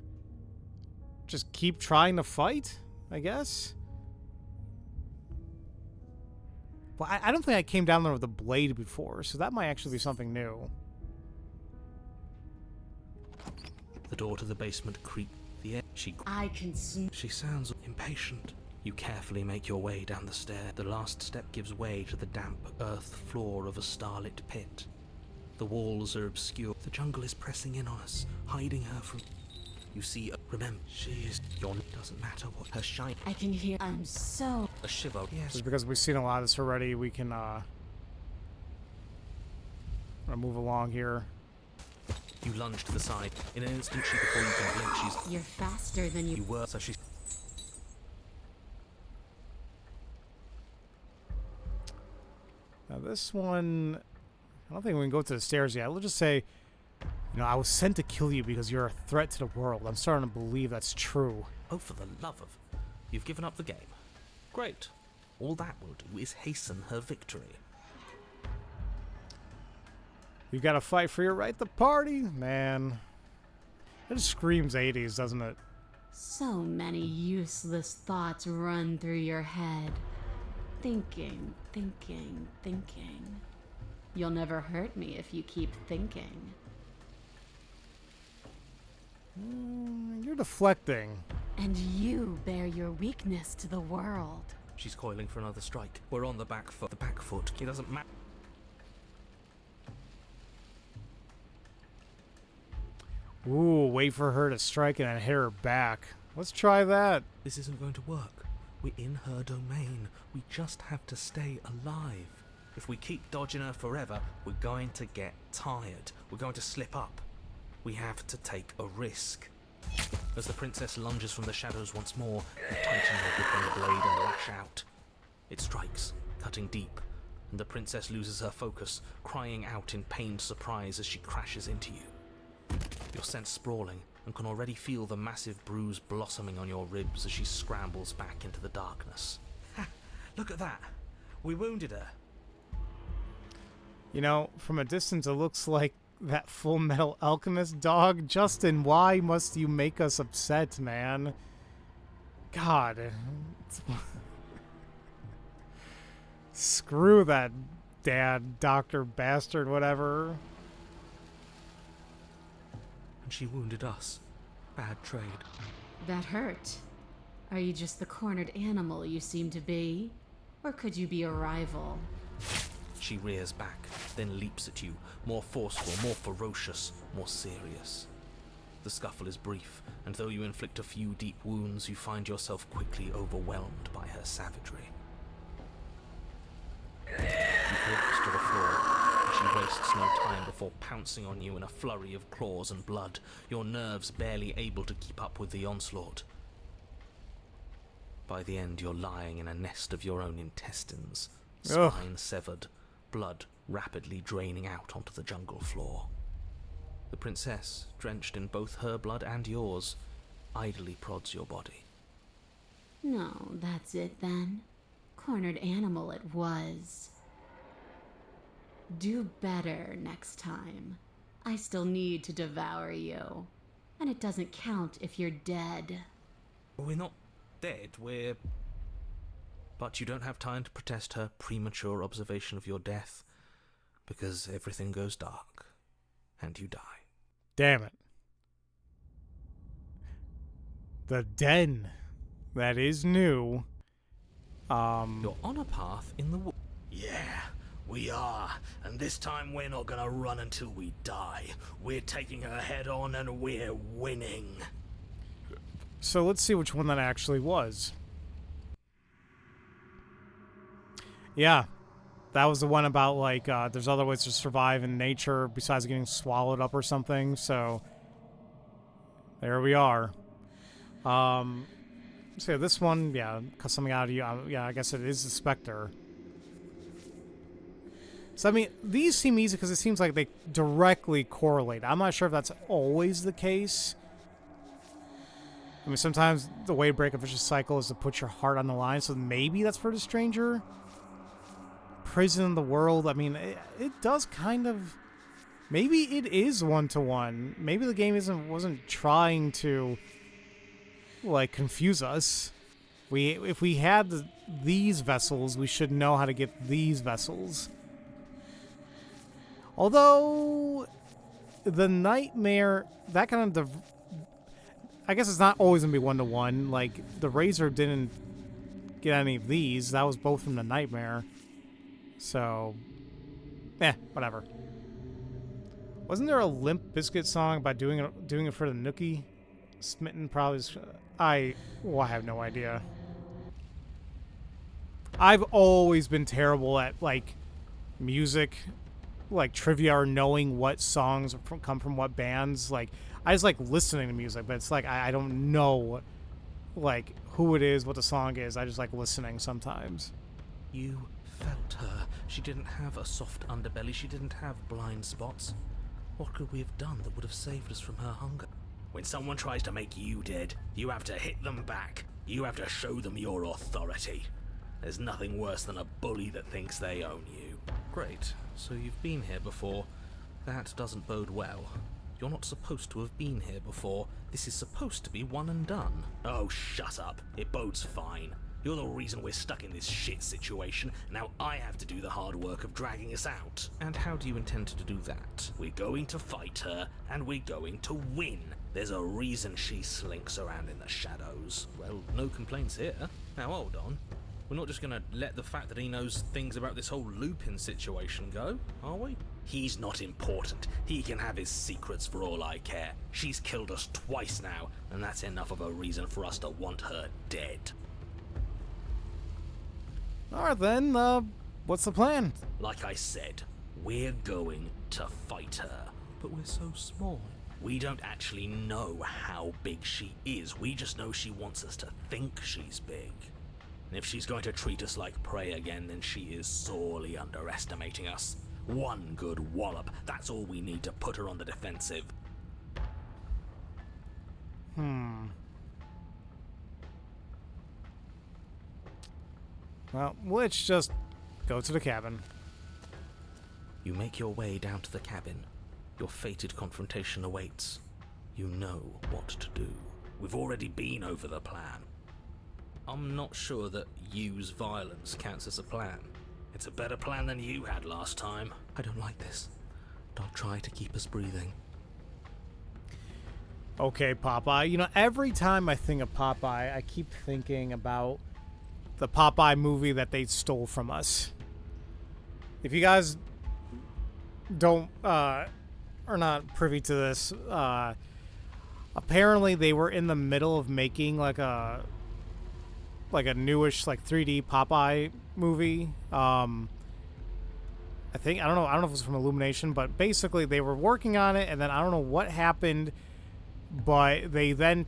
just keep trying to fight, I guess. Well, I don't think I came down there with a blade before, so that might actually be something new. The door to the basement creaked. The air. I can smell. She sounds impatient. You carefully make your way down the stair. The last step gives way to the damp earth floor of a starlit pit. The walls are obscure. The jungle is pressing in on us, hiding her from. You see, remember, she is. Your doesn't matter what her shine. I can hear. I'm so. A shiver. Yes. Just because we've seen a lot of this already, we can move along here. You lunge to the side. In an instant, before you can blink, she's. You're faster than You you. were. So she's. Now this one, I don't think we can go to the stairs yet. Let's just say, you know, I was sent to kill you because you're a threat to the world. I'm starting to believe that's true. Oh, for the love of. You've given up the game. Great. All that will do is hasten her victory. You gotta fight for your right to party, man. It just screams 80s, doesn't it? So many useless thoughts run through your head. Thinking. You'll never hurt me if you keep thinking. You're deflecting. And you bear your weakness to the world. She's coiling for another strike. We're on the back foot. The back foot. It doesn't matter. Ooh, wait for her to strike and then hit her back. Let's try that. This isn't going to work. We're in her domain. We just have to stay alive. If we keep dodging her forever, we're going to get tired. We're going to slip up. We have to take a risk. As the princess lunges from the shadows once more, you tighten your grip on the blade and lash out. It strikes, cutting deep, and the princess loses her focus, crying out in pained surprise as she crashes into you. You're sent sprawling and can already feel the massive bruise blossoming on your ribs as she scrambles back into the darkness. Ha! Look at that! We wounded her. You know, from a distance it looks like that Full Metal Alchemist dog. Justin, why must you make us upset, man? God. Screw that dad, doctor, bastard, whatever. And she wounded us. Bad trade. That hurt. Are you just the cornered animal you seem to be? Or could you be a rival? She rears back, then leaps at you, more forceful, more ferocious, more serious. The scuffle is brief, and though you inflict a few deep wounds, you find yourself quickly overwhelmed by her savagery. You collapse to the floor, and she wastes no time before pouncing on you in a flurry of claws and blood, your nerves barely able to keep up with the onslaught. By the end, you're lying in a nest of your own intestines, spine severed, blood rapidly draining out onto the jungle floor. The princess, drenched in both her blood and yours, idly prods your body. No, that's it then. Cornered animal it was. Do better next time. I still need to devour you. And it doesn't count if you're dead. We're not dead, we're... But you don't have time to protest her premature observation of your death, because everything goes dark, and you die. Damn it. The den. That is new. You're on a path in the woods. Yeah, we are. And this time we're not gonna run until we die. We're taking her head on and we're winning. So let's see which one that actually was. Yeah, that was the one about, like, there's other ways to survive in nature besides getting swallowed up or something, so there we are. So this one, yeah, cut something out of you. Yeah, I guess it is the Spectre. So, I mean, these seem easy because it seems like they directly correlate. I'm not sure if that's always the case. I mean, sometimes the way to break a vicious cycle is to put your heart on the line, so maybe that's for the stranger. Prison in the world, I mean, it does kind of... Maybe it is one-to-one. Maybe the game wasn't trying to, like, confuse us. If we had these vessels, we should know how to get these vessels. Although, the Nightmare, that kind of... I guess it's not always going to be one-to-one. Like, the Razor didn't get any of these. That was both from the Nightmare. So, whatever. Wasn't there a Limp Bizkit song about doing it for the Nookie? Smitten probably. I have no idea. I've always been terrible at, like, music, like trivia, or knowing what songs come from what bands. Like, I just like listening to music, but it's like I don't know, like, who it is, what the song is. I just like listening sometimes. You felt her. She didn't have a soft underbelly. She didn't have blind spots. What could we have done that would have saved us from her hunger? When someone tries to make you dead, you have to hit them back. You have to show them your authority. There's nothing worse than a bully that thinks they own you. Great. So you've been here before. That doesn't bode well. You're not supposed to have been here before. This is supposed to be one and done. Oh, shut up. It bodes fine. You're the reason we're stuck in this shit situation. Now I have to do the hard work of dragging us out. And how do you intend to do that? We're going to fight her, and we're going to win. There's a reason she slinks around in the shadows. Well, no complaints here. Now hold on. We're not just gonna let the fact that he knows things about this whole Lupin situation go, are we? He's not important. He can have his secrets for all I care. She's killed us twice now, and that's enough of a reason for us to want her dead. Alright then, what's the plan? Like I said, we're going to fight her. But we're so small. We don't actually know how big she is. We just know she wants us to think she's big. And if she's going to treat us like prey again, then she is sorely underestimating us. One good wallop, that's all we need to put her on the defensive. Well, let's just go to the cabin. You make your way down to the cabin. Your fated confrontation awaits. You know what to do. We've already been over the plan. I'm not sure that use violence counts as a plan. It's a better plan than you had last time. I don't like this. Don't try to keep us breathing. Okay, Popeye. You know, every time I think of Popeye, I keep thinking about the Popeye movie that they stole from us. If you guys don't, are not privy to this, apparently they were in the middle of making like a newish, like 3D Popeye movie. I don't know if it was from Illumination, but basically they were working on it, and then I don't know what happened, but they then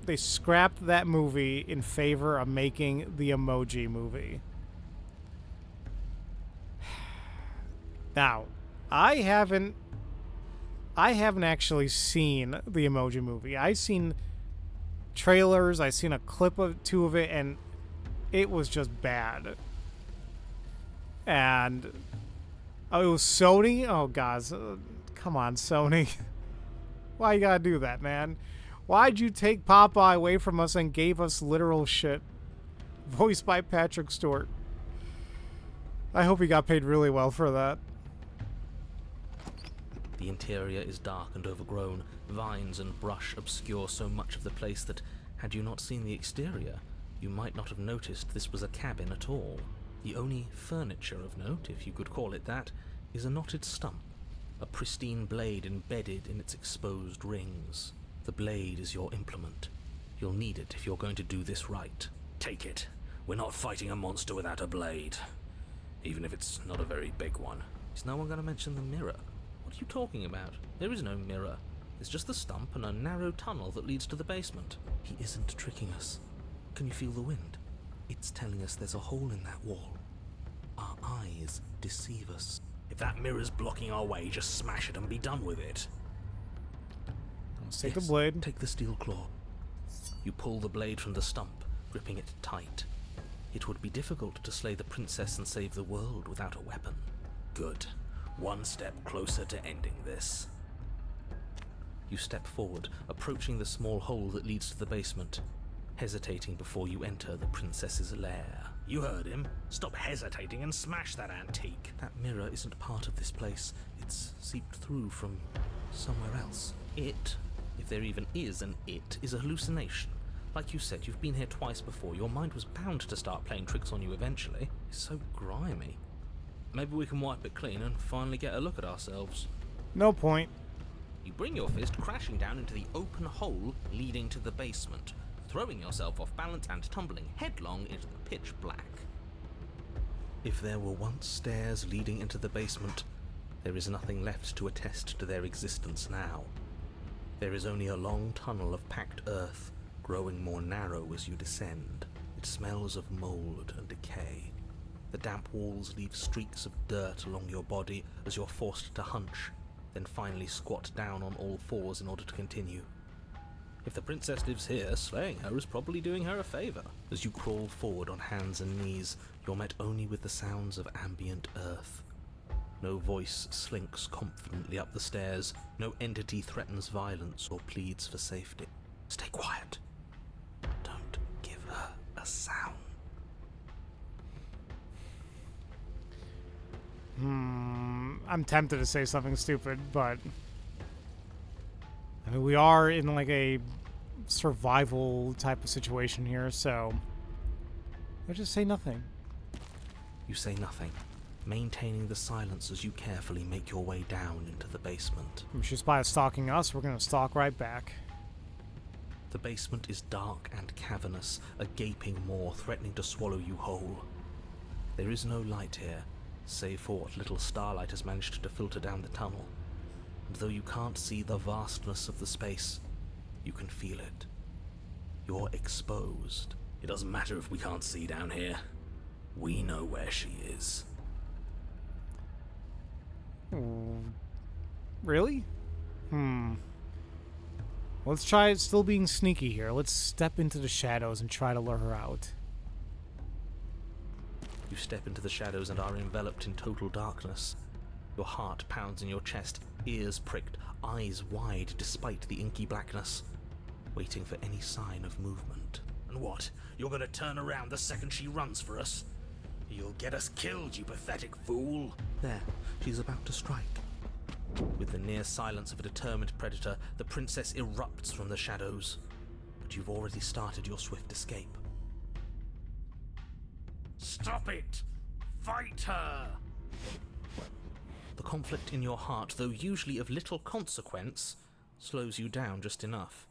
they scrapped that movie in favor of making the Emoji Movie. Now, I haven't actually seen the Emoji Movie. I've seen trailers, I've seen a clip or two of it, and it was just bad. And it was Sony? Oh, guys. Come on, Sony. Why you gotta do that, man? Why'd you take Popeye away from us and gave us literal shit? Voiced by Patrick Stewart. I hope he got paid really well for that. The interior is dark and overgrown. Vines and brush obscure so much of the place that, had you not seen the exterior, you might not have noticed this was a cabin at all. The only furniture of note, if you could call it that, is a knotted stump, a pristine blade embedded in its exposed rings. The blade is your implement. You'll need it if you're going to do this right. Take it. We're not fighting a monster without a blade. Even if it's not a very big one. Is no one going to mention the mirror? What are you talking about? There is no mirror. It's just the stump and a narrow tunnel that leads to the basement. He isn't tricking us. Can you feel the wind? It's telling us there's a hole in that wall. Our eyes deceive us. If that mirror's blocking our way, just smash it and be done with it. Let's take the blade. Take the steel claw. You pull the blade from the stump, gripping it tight. It would be difficult to slay the princess and save the world without a weapon. Good. One step closer to ending this. You step forward, approaching the small hole that leads to the basement, hesitating before you enter the princess's lair. You heard him. Stop hesitating and smash that antique. That mirror isn't part of this place. It's seeped through from somewhere else. It, if there even is an it, is a hallucination. Like you said, you've been here twice before. Your mind was bound to start playing tricks on you eventually. It's so grimy. Maybe we can wipe it clean and finally get a look at ourselves. No point. You bring your fist crashing down into the open hole leading to the basement, throwing yourself off balance and tumbling headlong into the pitch black. If there were once stairs leading into the basement, there is nothing left to attest to their existence now. There is only a long tunnel of packed earth, growing more narrow as you descend. It smells of mold and decay. The damp walls leave streaks of dirt along your body as you're forced to hunch, then finally squat down on all fours in order to continue. If the princess lives here, slaying her is probably doing her a favor. As you crawl forward on hands and knees, you're met only with the sounds of ambient earth. No voice slinks confidently up the stairs, no entity threatens violence or pleads for safety. Stay quiet. Don't give her a sound. I'm tempted to say something stupid, but I mean, we are in like a survival type of situation here, so I just say nothing. You say nothing, maintaining the silence as you carefully make your way down into the basement. If she's by stalking us, we're gonna stalk right back. The basement is dark and cavernous, a gaping maw threatening to swallow you whole. There is no light here, save for what little starlight has managed to filter down the tunnel. And though you can't see the vastness of the space, you can feel it. You're exposed. It doesn't matter if we can't see down here. We know where she is. Really? Let's try still being sneaky here. Let's step into the shadows and try to lure her out. You step into the shadows and are enveloped in total darkness. Your heart pounds in your chest, ears pricked, eyes wide despite the inky blackness, waiting for any sign of movement. And what? You're gonna turn around the second she runs for us? You'll get us killed, you pathetic fool. There, she's about to strike. With the near silence of a determined predator, the princess erupts from the shadows. But you've already started your swift escape. Stop it! Fight her! The conflict in your heart, though usually of little consequence, slows you down just enough.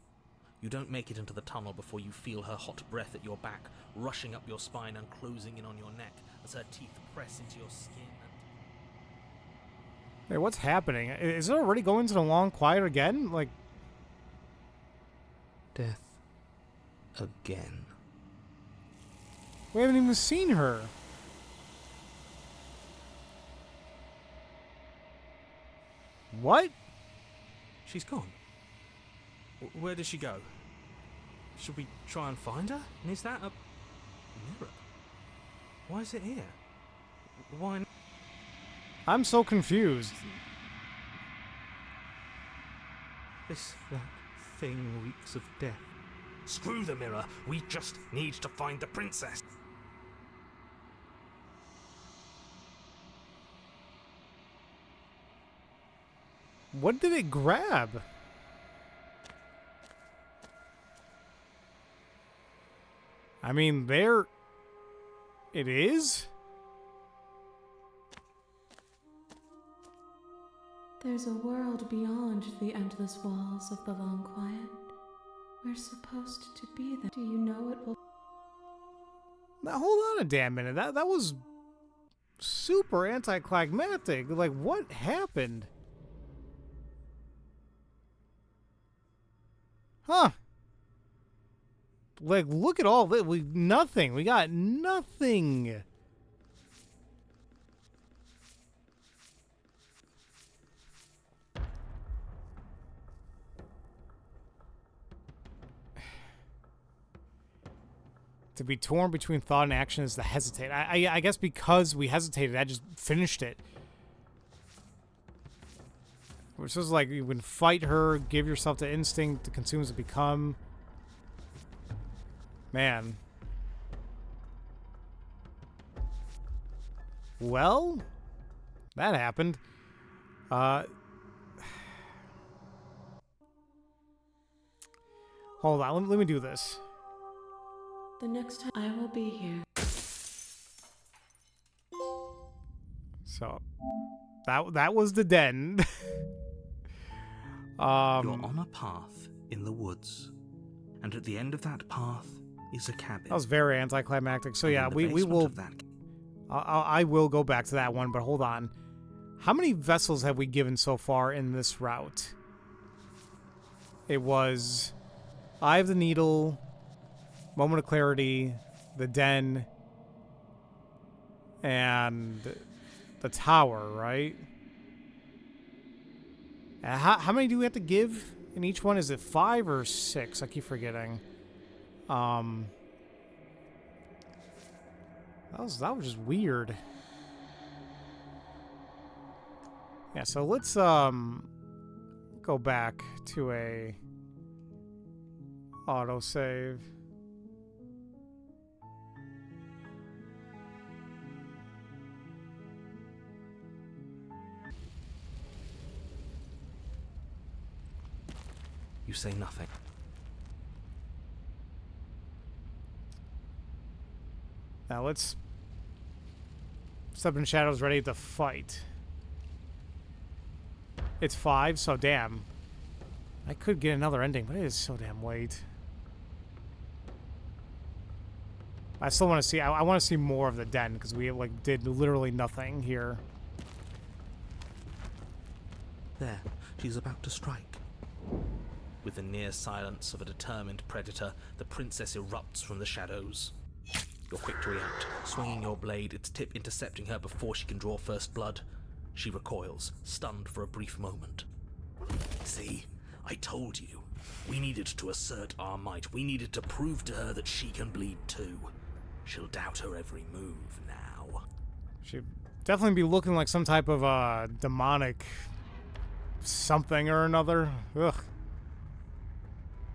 You don't make it into the tunnel before you feel her hot breath at your back, rushing up your spine and closing in on your neck as her teeth press into your skin. Hey, what's happening? Is it already going to the long quiet again? Like... Death. Again. We haven't even seen her. What? She's gone. Where did she go? Should we try and find her? And is that a mirror? Why is it here? Why? I'm so confused. This thing reeks of death. Screw the mirror. We just need to find the princess. What did it grab? I mean, there... It is? There's a world beyond the endless walls of the long quiet. We're supposed to be there. Do you know it will... Now, hold on a damn minute. That was super anticlimactic. Like, what happened? Huh. Like, look at all that. Nothing. We got nothing. To be torn between thought and action is to hesitate. I guess because we hesitated, I just finished it. Which is like, you can fight her, give yourself the instinct to consume as to become. Man. Well, that happened. Hold on, let me do this. The next time I will be here. So, that was the den. You're on a path in the woods, and at the end of that path is a cabin. That was very anticlimactic. So yeah, we will. I will go back to that one, but hold on. How many vessels have we given so far in this route? It was Eye of the Needle, Moment of Clarity, the Den, and the tower, right? How many do we have to give in each one? Is it 5 or 6? I keep forgetting. That was just weird. Yeah, so let's go back to a autosave. You say nothing. Now let's step in shadows, ready to fight. It's 5, so damn. I could get another ending, but it is so damn late. I still want to see. I want to see more of the den because we like did literally nothing here. There, she's about to strike. With the near silence of a determined predator, the princess erupts from the shadows. You're quick to react, swinging your blade, its tip intercepting her before she can draw first blood. She recoils, stunned for a brief moment. See, I told you. We needed to assert our might. We needed to prove to her that she can bleed too. She'll doubt her every move now. She'd definitely be looking like some type of demonic something or another. Ugh.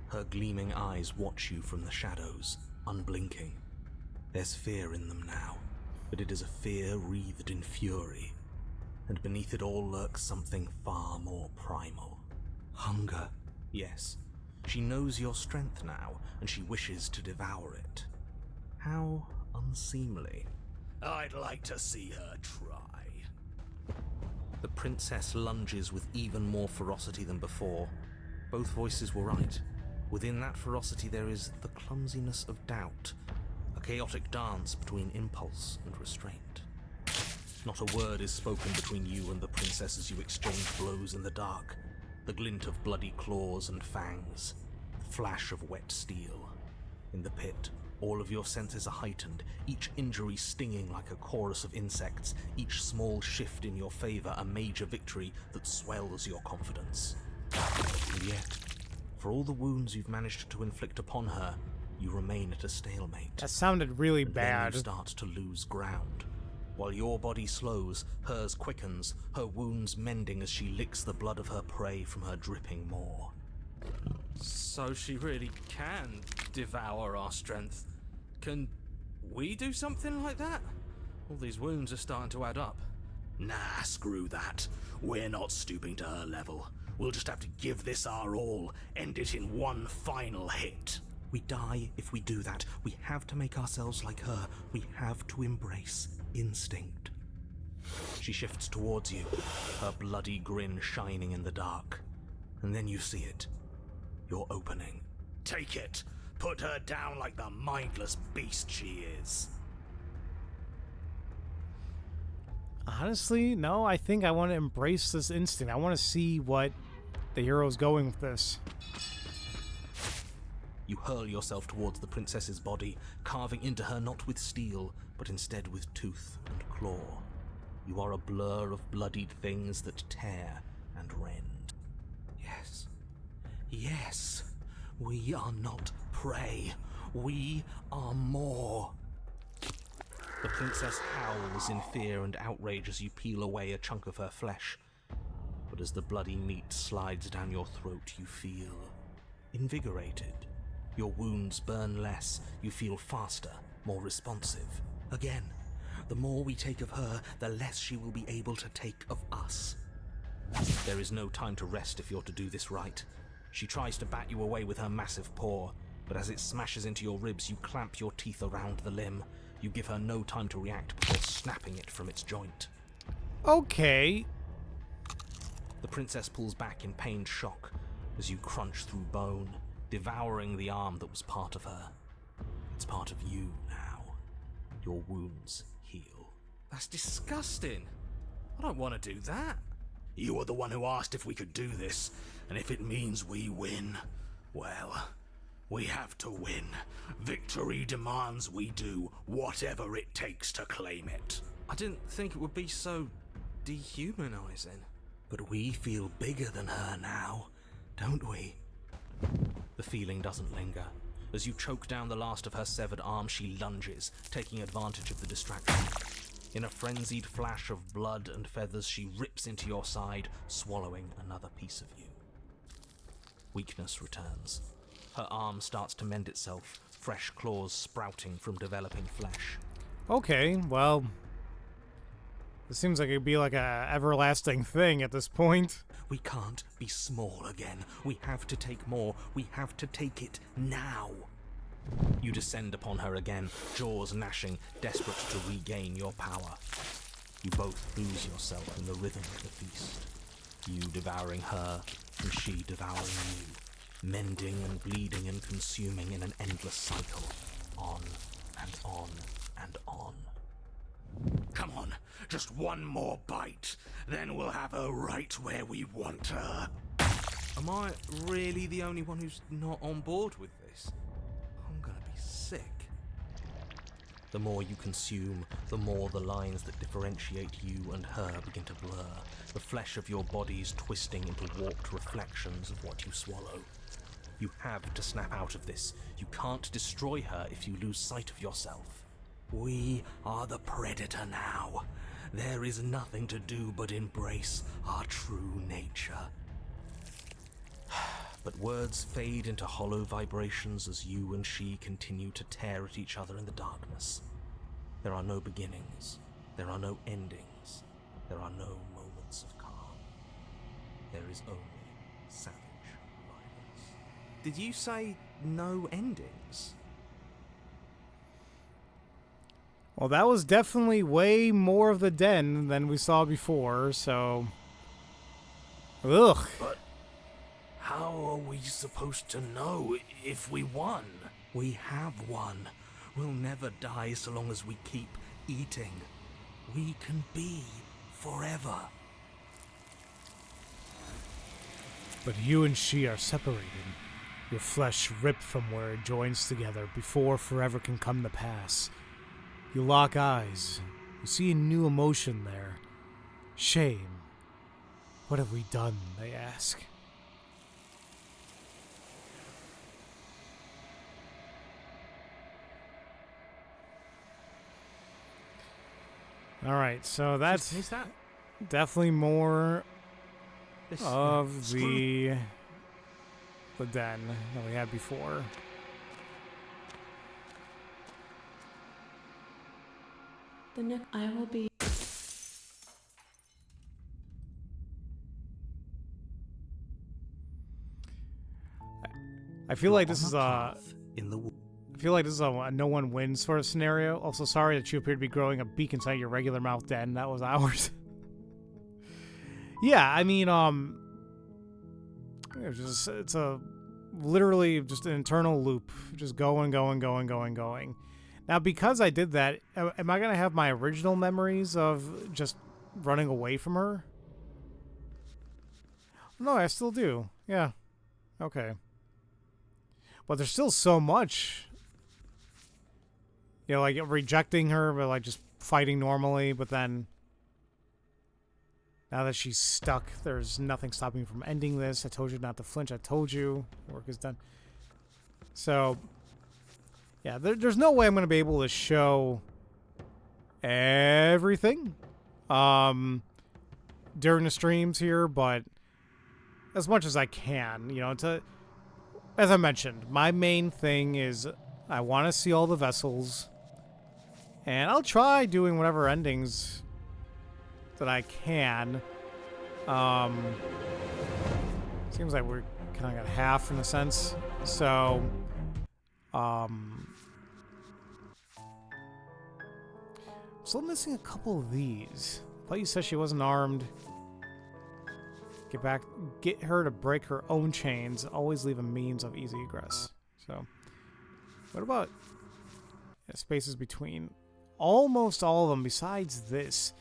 Her gleaming eyes watch you from the shadows, unblinking. There's fear in them now, but it is a fear wreathed in fury. And beneath it all lurks something far more primal. Hunger, yes. She knows your strength now, and she wishes to devour it. How unseemly. I'd like to see her try. The princess lunges with even more ferocity than before. Both voices were right. Within that ferocity there is the clumsiness of doubt, a chaotic dance between impulse and restraint. Not a word is spoken between you and the princess as you exchange blows in the dark. The glint of bloody claws and fangs, the flash of wet steel. In the pit, all of your senses are heightened, each injury stinging like a chorus of insects, each small shift in your favor a major victory that swells your confidence. And yet, for all the wounds you've managed to inflict upon her, you remain at a stalemate. That sounded really and bad. Then you start to lose ground. While your body slows, hers quickens, her wounds mending as she licks the blood of her prey from her dripping maw. So she really can devour our strength. Can we do something like that? All these wounds are starting to add up. Nah, screw that. We're not stooping to her level. We'll just have to give this our all, end it in one final hit. We die if we do that. We have to make ourselves like her. We have to embrace instinct. She shifts towards you, her bloody grin shining in the dark. And then you see it. Your opening. Take it. Put her down like the mindless beast she is. Honestly, no, I think I want to embrace this instinct. I want to see what the hero's going with this. You hurl yourself towards the princess's body, carving into her not with steel, but instead with tooth and claw. You are a blur of bloodied things that tear and rend. Yes. Yes. We are not prey. We are more. The princess howls in fear and outrage as you peel away a chunk of her flesh. But as the bloody meat slides down your throat, you feel invigorated. Your wounds burn less, you feel faster, more responsive. Again, the more we take of her, the less she will be able to take of us. There is no time to rest if you're to do this right. She tries to bat you away with her massive paw, but as it smashes into your ribs, you clamp your teeth around the limb. You give her no time to react before snapping it from its joint. Okay. The princess pulls back in pained shock as you crunch through bone, devouring the arm that was part of her. It's part of you now. Your wounds heal. That's disgusting. I don't want to do that. You were the one who asked if we could do this, and if it means we win, well, we have to win. Victory demands we do whatever it takes to claim it. I didn't think it would be so dehumanizing. But we feel bigger than her now, don't we? The feeling doesn't linger. As you choke down the last of her severed arm, she lunges, taking advantage of the distraction. In a frenzied flash of blood and feathers, she rips into your side, swallowing another piece of you. Weakness returns. Her arm starts to mend itself, fresh claws sprouting from developing flesh. Okay, well, it seems like it'd be like a everlasting thing at this point. We can't be small again. We have to take more. We have to take it now. You descend upon her again, jaws gnashing, desperate to regain your power. You both lose yourself in the rhythm of the feast. You devouring her, and she devouring you. Mending and bleeding and consuming in an endless cycle. On and on and on. Come on, just one more bite, then we'll have her right where we want her. Am I really the only one who's not on board with this? I'm gonna be sick. The more you consume, the more the lines that differentiate you and her begin to blur, the flesh of your body's twisting into warped reflections of what you swallow. You have to snap out of this. You can't destroy her if you lose sight of yourself. We are the predator now. There is nothing to do but embrace our true nature. But words fade into hollow vibrations as you and she continue to tear at each other in the darkness. There are no beginnings. There are no endings. There are no moments of calm. There is only savage violence. Did you say no endings? Well, that was definitely way more of the den than we saw before, so... Ugh. But how are we supposed to know if we won? We have won. We'll never die so long as we keep eating. We can be forever. But you and she are separated. Your flesh ripped from where it joins together before forever can come to pass. You lock eyes. You see a new emotion there. Shame. What have we done, they ask. Alright, so that's Is that definitely more this of the den that we had before. The next I will be. I feel like this is a in the I feel like this is a no one wins sort of scenario. Also, sorry that you appear to be growing a beak inside your regular mouth den. That was ours. Yeah, I mean, it's a literally just an internal loop, just going. Now, because I did that, am I gonna have my original memories of just running away from her? No, I still do. Yeah. Okay. But there's still so much. You know, like rejecting her, but like just fighting normally, but then now that she's stuck, there's nothing stopping me from ending this. I told you not to flinch. I told you. Work is done. So, yeah, there's no way I'm going to be able to show everything during the streams here, but as much as I can, you know, as I mentioned, my main thing is I want to see all the vessels. And I'll try doing whatever endings that I can. Seems like we're kind of got half in a sense. So, still missing a couple of these. I thought you said she wasn't armed. Get her to break her own chains. Always leave a means of easy egress. So, what about spaces between? Almost all of them, besides this.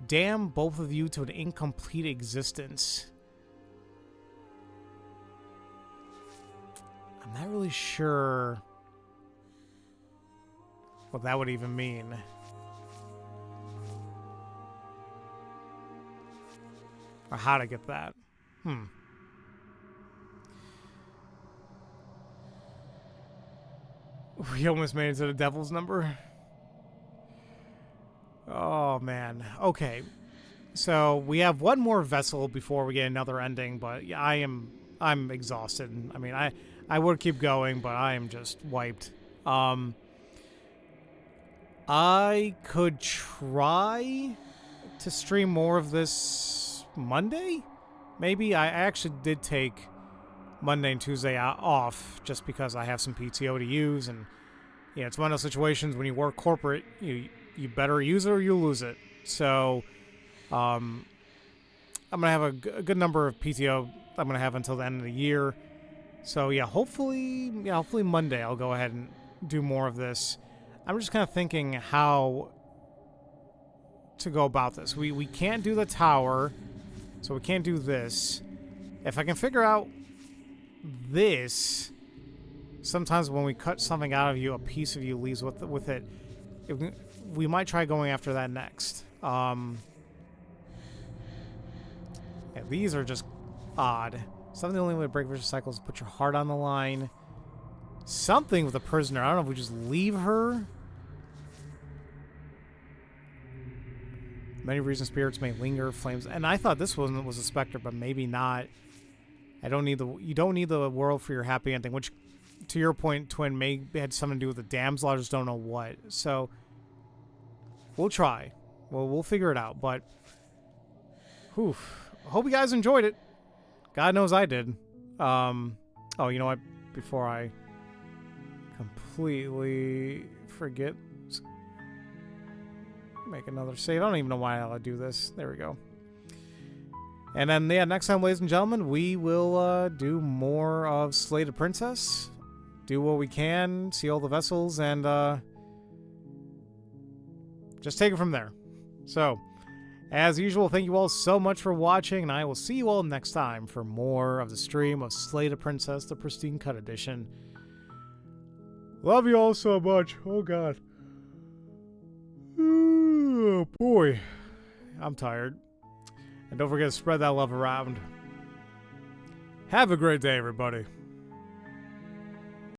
Damn both of you to an incomplete existence. I'm not really sure what that would even mean. Or how to get that. We almost made it to the devil's number. Oh, man. Okay. So, we have one more vessel before we get another ending, but yeah, I'm exhausted. I mean, I would keep going, but I am just wiped. I could try to stream more of this Monday? Maybe. I actually did take Monday and Tuesday off just because I have some PTO to use, and yeah, it's one of those situations when you work corporate, you better use it or you lose it. So, I'm gonna have a good number of PTO I'm gonna have until the end of the year. So yeah, hopefully Monday I'll go ahead and do more of this. I'm just kind of thinking how to go about this. We can't do the tower, so we can't do this. If I can figure out this, sometimes when we cut something out of you, a piece of you leaves with it. We might try going after that next. Yeah, these are just odd. Something the only way to break vicious cycles is put your heart on the line. Something with a prisoner. I don't know if we just leave her. Many reasons spirits may linger, flames, and I thought this one was a specter, but maybe not. You don't need the world for your happy ending, which, to your point, Twin, may had something to do with the damsel. I just don't know what. So we'll try. We'll figure it out. But, whew, hope you guys enjoyed it. God knows I did. Oh, you know what? Before I completely forget, make another save. I don't even know why I'll do this. There we go. And then, yeah, next time, ladies and gentlemen, we will do more of Slay the Princess. Do what we can, see all the vessels, and just take it from there. So, as usual, thank you all so much for watching, and I will see you all next time for more of the stream of Slay the Princess, the Pristine Cut Edition. Love you all so much. Oh, God. Oh, boy. I'm tired. And don't forget to spread that love around. Have a great day, everybody.